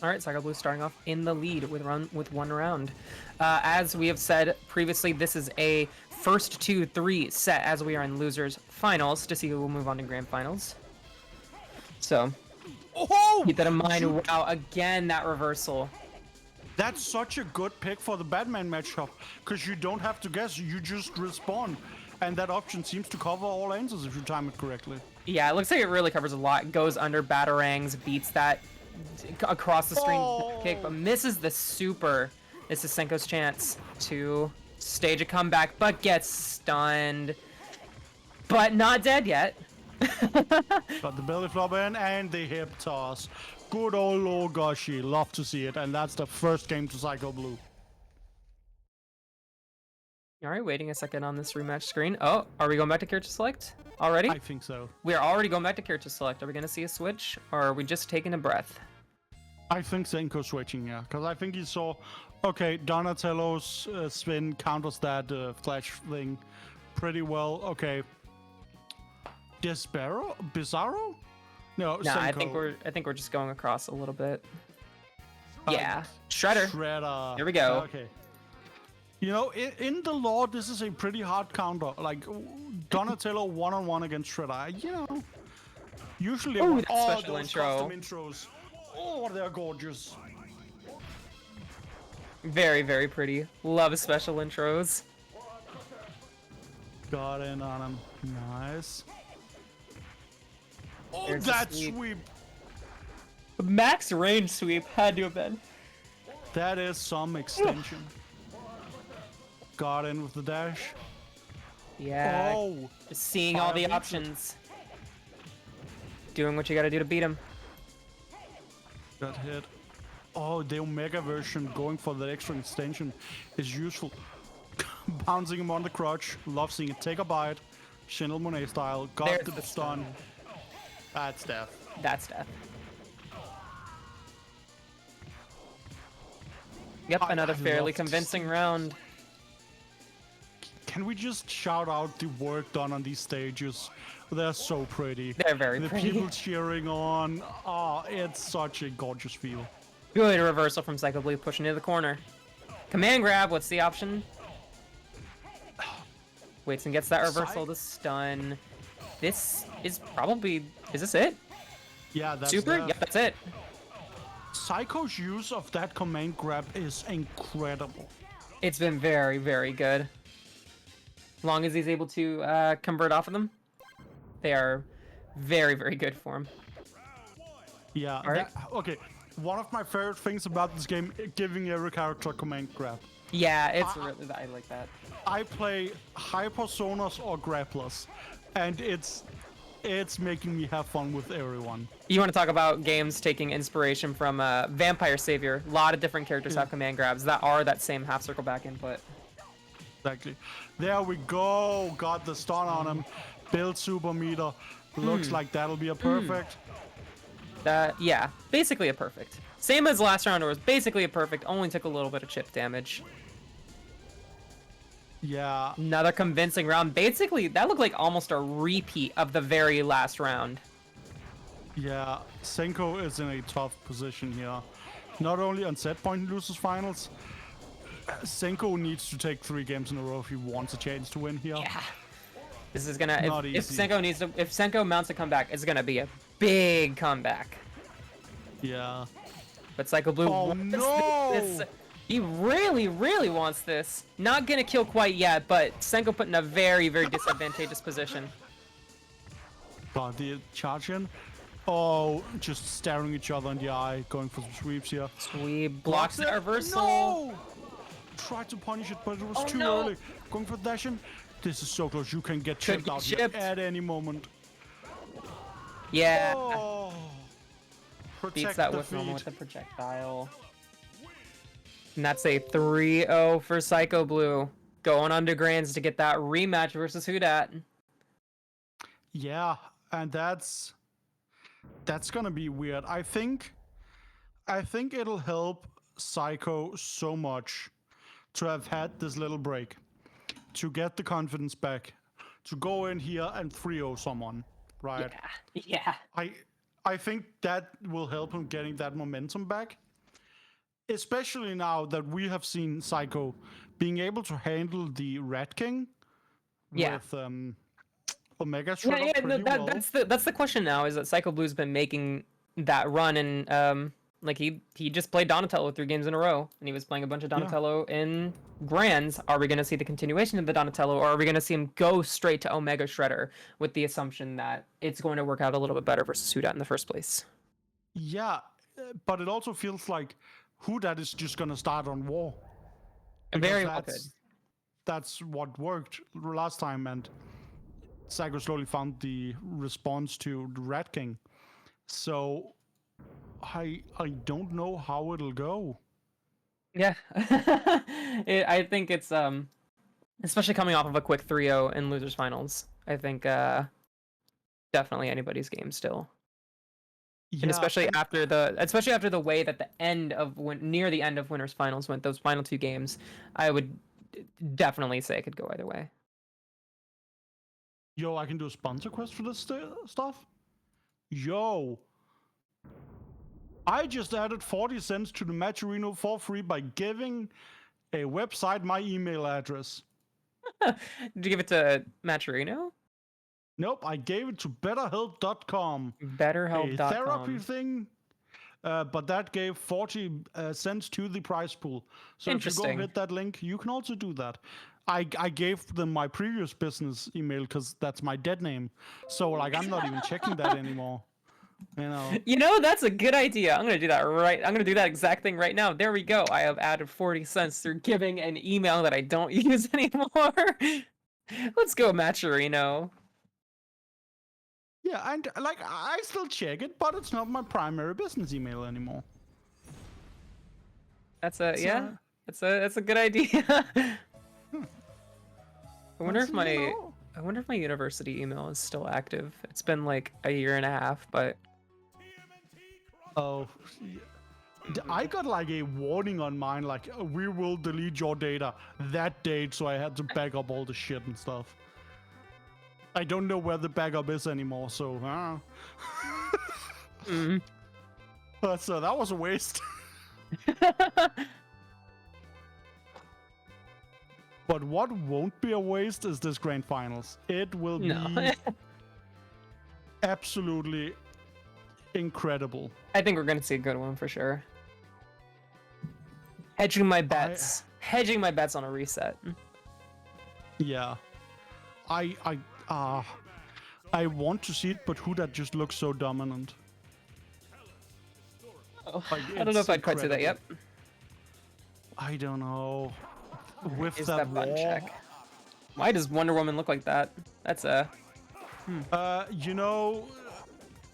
All right, Psychoblue starting off in the lead with one round. As we have said previously, this is a first 2-3 set as we are in losers finals to see who will move on to grand finals. So, keep that in mind. Wow, again, that reversal. That's such a good pick for the Batman matchup, because you don't have to guess, you just respawn. And that option seems to cover all answers if you time it correctly. Yeah, it looks like it really covers a lot. Goes under batarangs, beats that across the screen kick, but misses the super. This is Senkou's chance to stage a comeback, but gets stunned. But not dead yet. Got the belly flop in and the hip toss. Good old Ogashi, love to see it, and that's the first game to Psychoblue. Alright, waiting a second on this rematch screen. Oh, are we going back to character select already? I think so. We are already going back to character select. Are we going to see a switch, or are we just taking a breath? I think Senkou switching, yeah, because I think he saw, okay, Donatello's spin counters that flash thing pretty well. Okay. Bizarro? No, Nah, Senkou. I think we're just going across a little bit. Yeah, Shredder. Shredder. Here we go. Okay. You know, in the lore, this is a pretty hard counter. Like, Donatello one-on-one against Shredder. You know, usually that special those intro. custom intros. Oh, they're gorgeous. Very, very pretty. Love special intros. Got in on him. Nice. Oh, There's the that sweep. sweep. Max range sweep had to have been. That is some extension. Got in with the dash. Yeah. Oh, Just seeing all Fire the Mutant. options. Doing what you gotta do to beat him. got hit. Oh, the Omega version going for the extra extension is useful. Bouncing him on the crotch. Love seeing it take a bite. Shinel Monet style. Got There's the the stun. stun. That's death. That's death. Yep, another I fairly love to convincing see- round. Can we just shout out the work done on these stages? They're so pretty. They're very The pretty. people cheering on. Oh, it's such a gorgeous feel. Good reversal from Psychoblue, pushing into the corner. Command grab, what's the option? Waits and gets that reversal to stun. This is probably... Is this it? Yeah, that's Super? death. Yep, that's it. Psycho's use of that command grab is incredible. It's been very, very good. As long as he's able to convert off of them, they are very, very good for him. Yeah. Alright. Okay. One of my favorite things about this game, giving every character a command grab. Yeah, it's really... I like that. I play Hypersonas or Grapplers, and it's making me have fun with everyone. You want to talk about games taking inspiration from Vampire Savior. A lot of different characters have command grabs that are that same half circle back input. Exactly. There we go. Got the stun on him. Build super meter. Looks like that'll be a perfect. Yeah, basically a perfect. Same as last round, where it was basically a perfect, only took a little bit of chip damage. Yeah. Another convincing round. Basically, that looked like almost a repeat of the very last round. Yeah. Senkou is in a tough position here. Not only on set point loses finals, Senkou needs to take 3 games in a row if he wants a chance to win here. Yeah. This is gonna... Not If easy. Senkou needs to... If Senkou mounts a comeback, it's gonna be a big comeback. Yeah. But Psychoblue Oh, wants no! this. He really, really wants this. Not gonna kill quite yet, but Senkou put in a very, very disadvantageous position. Got the charge in. Oh, just staring each other in the eye, going for some sweeps here. We blocks that reversal. No! Tried to punish it, but it was Oh, too no. early. Going for the dash in. This is so close. You can get Could chipped get out chipped. here at any moment. Yeah. Oh. Beats Protect that the with normal feed. with the projectile. And that's a 3-0 for Psychoblue. Going on to Grands to get that rematch versus Whodat. Yeah, and that's gonna be weird. I think it'll help Psycho so much to have had this little break, to get the confidence back, to go in here and 3-0 someone, right? Yeah. I think that will help him getting that momentum back. Especially now that we have seen Psycho being able to handle the Rat King Yeah. with Omega Shredder Yeah, pretty well. that's the question now, is that Psychoblue's been making that run, and like he just played Donatello 3 games in a row, and he was playing a bunch of Donatello in Grands. Are we gonna see the continuation of the Donatello, or are we gonna see him go straight to Omega Shredder with the assumption that it's going to work out a little bit better versus Whodat in the first place? Yeah, but it also feels like Whodat is just gonna start on War. Because Very well could. That's what worked last time, and Psycho slowly found the response to the Rat King. So I don't know how it'll go. Yeah. I think it's especially coming off of a quick 3-0 in losers finals. I think definitely anybody's game still. Yeah, And especially after the way that the end of near the end of winners finals went, those final 2 games, I would definitely say it could go either way. Yo, I can do a sponsor quest for this stuff? Yo. I just added 40 cents to the Matcherino for free by giving a website my email address. Did you give it to Matcherino? Nope, I gave it to betterhelp.com. A therapy BetterHelp.com. thing but that gave 40 cents to the prize pool. So if you go Interesting. hit that link, you can also do that. I gave them my previous business email because that's my dead name. So like I'm not even checking that anymore. You know. You know, that's a good idea. I'm gonna do that right. I'm gonna do that exact thing right now. There we go. I have added 40 cents through giving an email that I don't use anymore. Let's go, Matcherino. Yeah, and like I still check it, but it's not my primary business email anymore. That's a So- yeah. That's a good idea. I wonder That's, if my you know, I wonder if my university email is still active. It's been like a year and a half, but Oh, I got like a warning on mine, like we will delete your data that date, so I had to back up all the shit and stuff. I don't know where the backup is anymore, so so that was a waste. But what won't be a waste is this grand finals. It will no. be absolutely incredible. I think we're gonna see a good one for sure. Hedging my bets. Hedging my bets on a reset. Yeah, I want to see it, but Whodat just looks so dominant. Oh, Like, I don't know it's if I'd quite say that yet. I don't know. With Is that that button wall, check? Why does Wonder Woman look like that? That's a you know,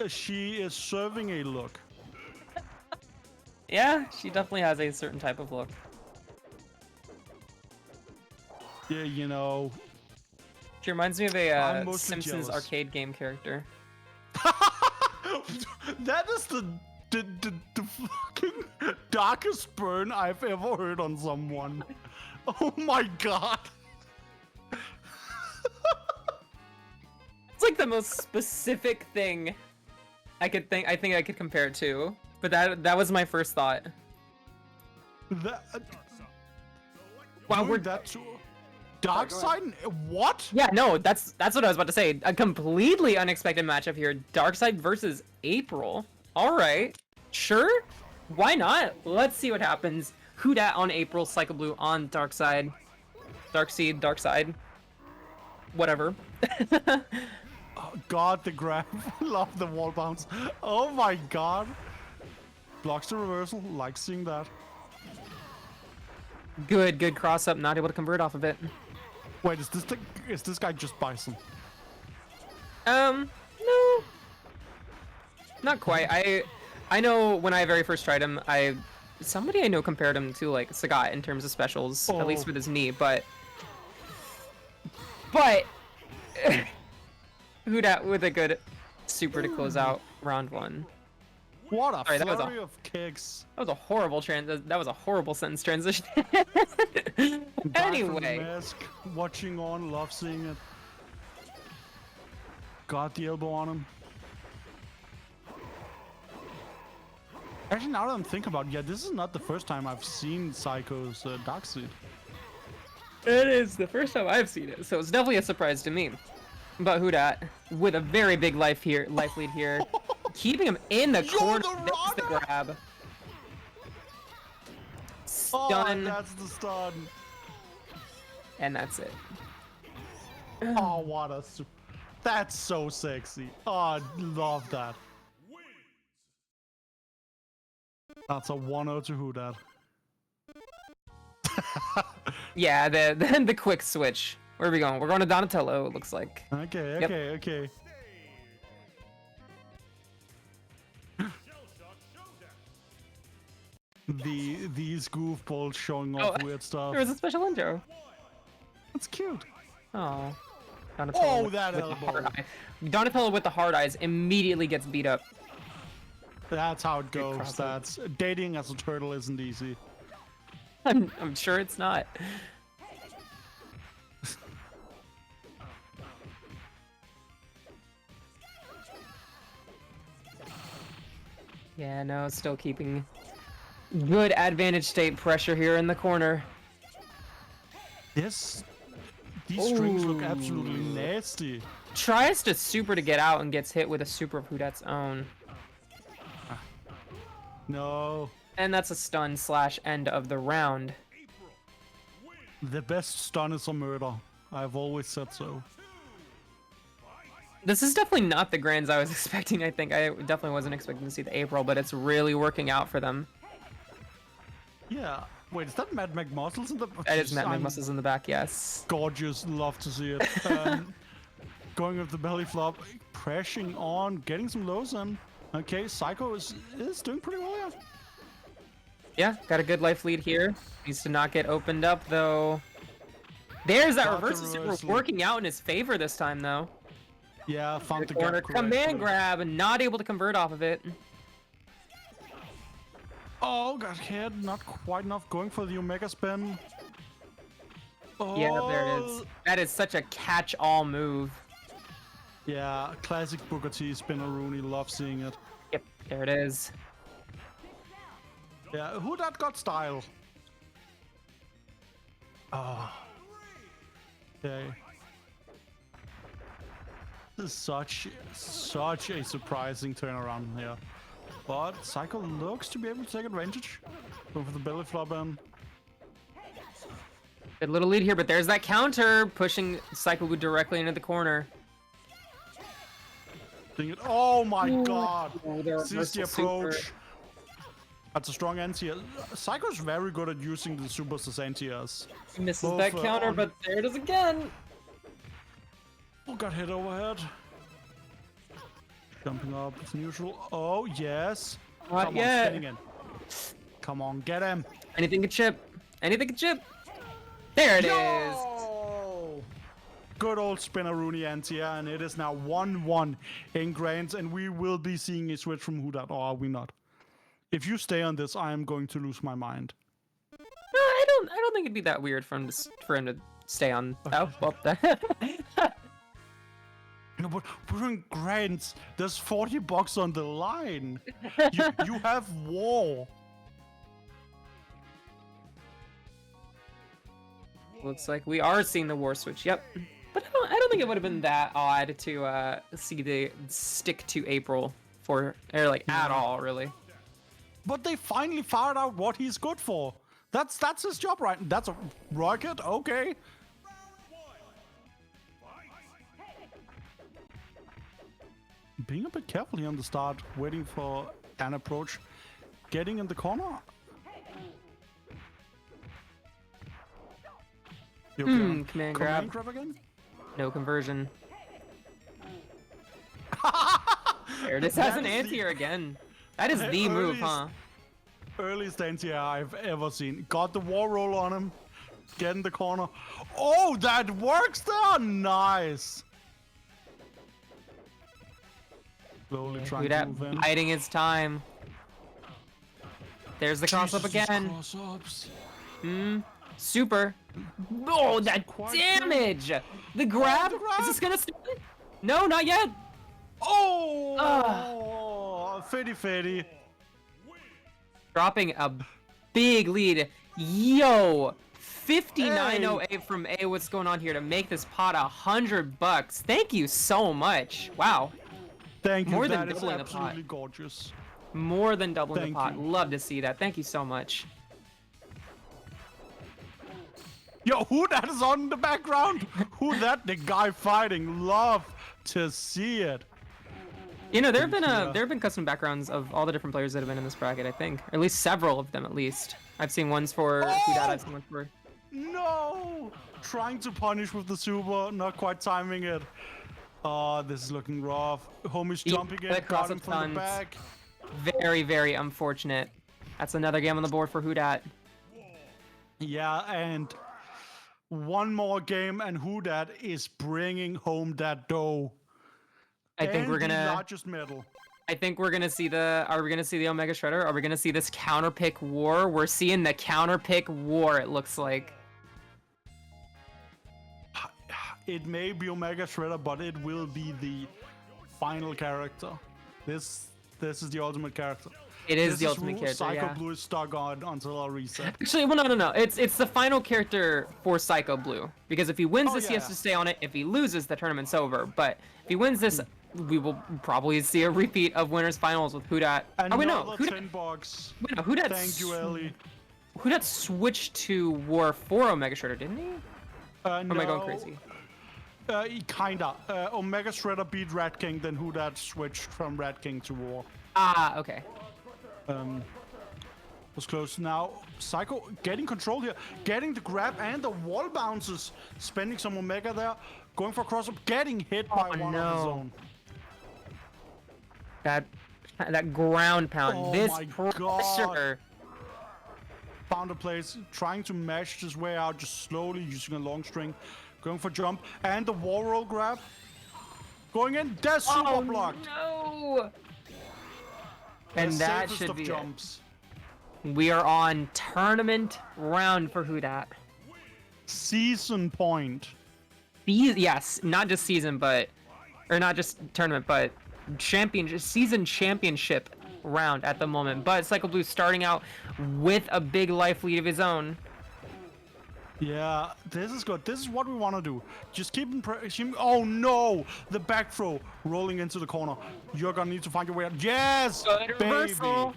she is serving a look. yeah. She definitely has a certain type of look. Yeah, you know. She reminds me of I'm a mostly Simpsons jealous. arcade game character. That is the fucking darkest burn I've ever heard on someone. Oh my god. It's like the most specific thing I could think. I think I could compare it to, but that was my first thought. That, Wow, doing we're that to Darkseid? What? yeah. No, that's what I was about to say. A completely unexpected matchup here. Darkseid versus April. All right, sure. Why not? Let's see what happens. Whodat on April, Psychoblue on Darkseid. Darkseid, Darkseid. Whatever. Oh, god, the grab. Love the wall bounce. Oh my god. Blocks the reversal. Like seeing that. Good cross up. Not able to convert off of it. Wait, is this guy just Bison? No. Not quite. I know when I very first tried him, somebody I know compared him to like Sagat in terms of specials, at least Oh. with his knee, but Whodat with a good super to close out round one. What a Sorry, that was a- flurry of kicks. That was a horrible that was a horrible sentence transition. Back from the Anyway, mask, watching on, love seeing it. Got the elbow on him. Actually, now that I'm thinking about it, yeah, this is not the first time I've seen Psycho's Darkseid. it is the first time I've seen it, so it's definitely a surprise to me. But Whodat with a very big life lead here, keeping him in the corner. the That's the runner! grab. Oh, Stun, that's the stun. and that's it. Oh, what a... That's so sexy. Oh, I love that. That's a 1-0 to Whodat. Yeah, the quick switch. Where are we going? We're going to Donatello, it looks like. Okay, Yep. okay. These goofballs showing off weird stuff. There was a special intro. That's cute. Oh. Oh, with- that with the elbow. hard eye. Donatello with the hard eyes immediately gets beat up. That's how it goes. crossover. That's dating as a turtle isn't easy. I'm sure it's not. Yeah, no, still keeping good advantage state pressure here in the corner. These strings look Ooh. absolutely nasty. Tries to super to get out and gets hit with a super of Whodat's own. No. And that's a stun / end of the round. The best stun is a murder. I've always said so. This is definitely not the grands I was expecting, I think. I definitely wasn't expecting to see the April, but it's really working out for them. Yeah. Wait, is that Mad McMuscles in the... That is Matt McMuscles in the back, yes. Gorgeous. Love to see it. Going with the belly flop. Pressing on. Getting some lows in. Okay, Psycho is doing pretty well, yeah. Yeah, got a good life lead here. Needs to not get opened up, though. There's that Got the reverse super reversal. working out in his favor this time, though. Yeah, found the Corner gap command correctly. grab, and not able to convert off of it. Oh, got hit. Not quite enough. Going for the Omega spin. Oh. Yeah, there it is. That is such a catch-all move. Yeah, classic Booker T Spinneroonie. Love seeing it. Yep, there it is. Yeah, Whodat got style. Oh. Okay. This is such a surprising turnaround here. But Psycho looks to be able to take advantage over the belly flop in. Good little lead here, but there's that counter pushing Psychoblue directly into the corner. Oh my god! Oh, there This is the reversal super. approach. That's a strong anti-air. Psycho's very good at using the supers as anti-airs. Misses Both, that counter, on- but there it is again. Oh, got hit overhead. Jumping up, it's neutral. Oh, yes. Not Come yet. on, spinning in. Come on, get him. Anything can chip. Anything can chip. There it is. Yo! Good old Spinneroonie anti-air, and it is now 1-1 in Grands, and we will be seeing a switch from Whodat, or are we not? If you stay on this, I am going to lose my mind. No, I don't think it'd be that weird for him to stay on. Oh, well, No, but we're in Grants. There's $40 on the line. You have war. Looks like we are seeing the war switch. Yep. But I don't think it would have been that odd to see the stick to April for at all, really. But they finally found out what he's good for. That's his job, right? That's a rocket. Okay. Being a bit careful here on the start, waiting for an approach, getting in the corner. You okay? Command grab. Again? No conversion. There it is. Has an anti-air again. That is the move, huh? Earliest anti-air I've ever seen. Got the war roll on him. Get in the corner. Oh, that works there! Nice! Slowly trying to move in. Biding his time. There's the cross-up Jesus, these again. cross-ups. Super. Oh, that Quite damage! The grab? the grab. Is this gonna stop it? No, not yet. Oh! Fitty. Dropping a big lead. Yo! 5908 from A. What's going on here to make this pot $100? Thank you so much. Wow. Thank you. More than That is doubling the pot. absolutely gorgeous. More than doubling Thank the pot. you. Love to see that. Thank you so much. Yo, Whodat is on in the background. Whodat, the guy fighting. Love to see it. You know, there have been custom backgrounds of all the different players that have been in this bracket, I think. Or at least several of them, at least. I've seen ones for Whodat, I've seen ones for... No! Trying to punish with the super, not quite timing it. Oh, this is looking rough. Homie's jumping in, the got him cross-up from the tons. back. Very, very unfortunate. That's another game on the board for Whodat. Yeah, and one more game, and Whodat is bringing home that dough. I think And we're the gonna... largest medal. I think we're gonna see the... Are we gonna see the Omega Shredder? Are we gonna see this counter pick war? We're seeing the counter pick war, it looks like. It may be Omega Shredder, but it will be the final character. This is the ultimate character. It is This the ultimate who character, yeah. Psychoblue is stuck on until our reset. Actually, well, no. It's the final character for Psychoblue. Because if he wins Oh, this, he yeah. has to stay on it. If he loses, the tournament's over. But if he wins this, we will probably see a repeat of winners finals with Whodat. Oh wait, no, Another 10 bucks. Wait, no, Whodat. Thank you, Ellie. Whodat switched to War for Omega Shredder, didn't he? Or am I going crazy? Kinda. Omega Shredder beat Rat King, then Whodat switched from Rat King to War. Ah, okay. Was close. Now, Psycho getting control here, getting the grab and the wall bounces, spending some Omega there, going for a cross-up, getting hit by one of his own. That ground pound. Oh This my pressure. Found a place, trying to mash his way out, just slowly using a long string, going for jump, and the wall roll grab. Going in, that's super blocked. No! And The that safest should of be jumps. it. We are on tournament round for Whodat. Season point. Yes, not just season, but not just tournament, but season championship round at the moment. But Psychoblue starting out with a big life lead of his own. Yeah, this is good. This is what we want to do. Just keep him. Oh no! The back throw rolling into the corner. You're gonna need to find your way out. Yes, Good baby. reversal.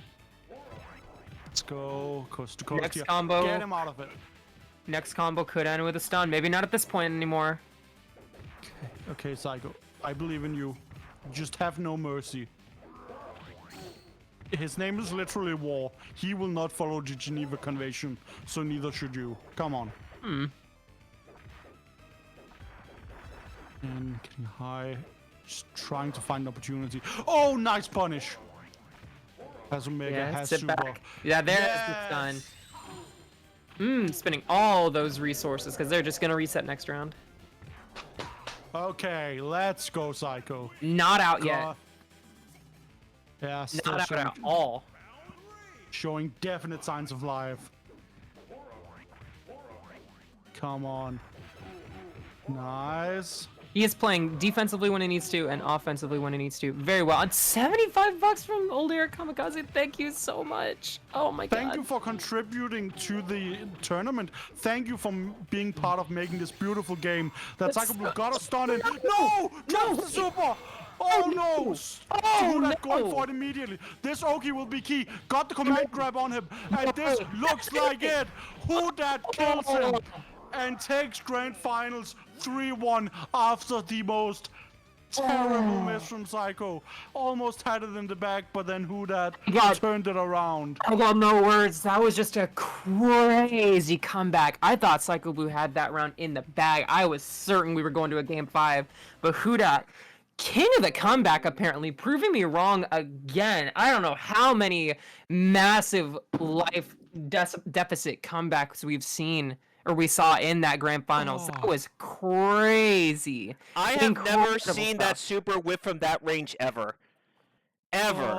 Let's go coast to coast. Next here. combo. Get him out of it. Next combo could end with a stun. Maybe not at this point anymore. Okay, Psycho. I believe in you. Just have no mercy. His name is literally War. He will not follow the Geneva Convention, so neither should you. Come on. And getting high. Just trying to find an opportunity. Oh, nice punish. Has Omega, Yeah, has sit Super. back. Yeah, there's the stun. Spending all those resources because they're just gonna reset next round. Okay, let's go, Psycho. Not out yet. Yeah, still Not out at all. showing definite signs of life. Come on. Nice. He is playing defensively when he needs to and offensively when he needs to. Very well. And 75 bucks from Old Eric Kamikaze. Thank you so much. Oh my god. Thank you for contributing to the tournament. Thank you for being part of making this beautiful game. That Psychoblue got a stun in. No! Drops the super! Oh no! Whodat going for it immediately. This Oki will be key. Got the command grab on him. And this looks like it. Whodat kills him and takes grand finals 3-1 after the most terrible miss from Psycho. Almost had it in the back, but then Whodat turned it around. I got no words. That was just a crazy comeback. I thought Psychoblue had that round in the bag. I was certain we were going to a game 5, but Whodat, king of the comeback apparently, proving me wrong again. I don't know how many massive life deficit comebacks we've seen or we saw in that grand finals. That was crazy. I have never Incredible seen stuff. that super whip from that range ever. Ever.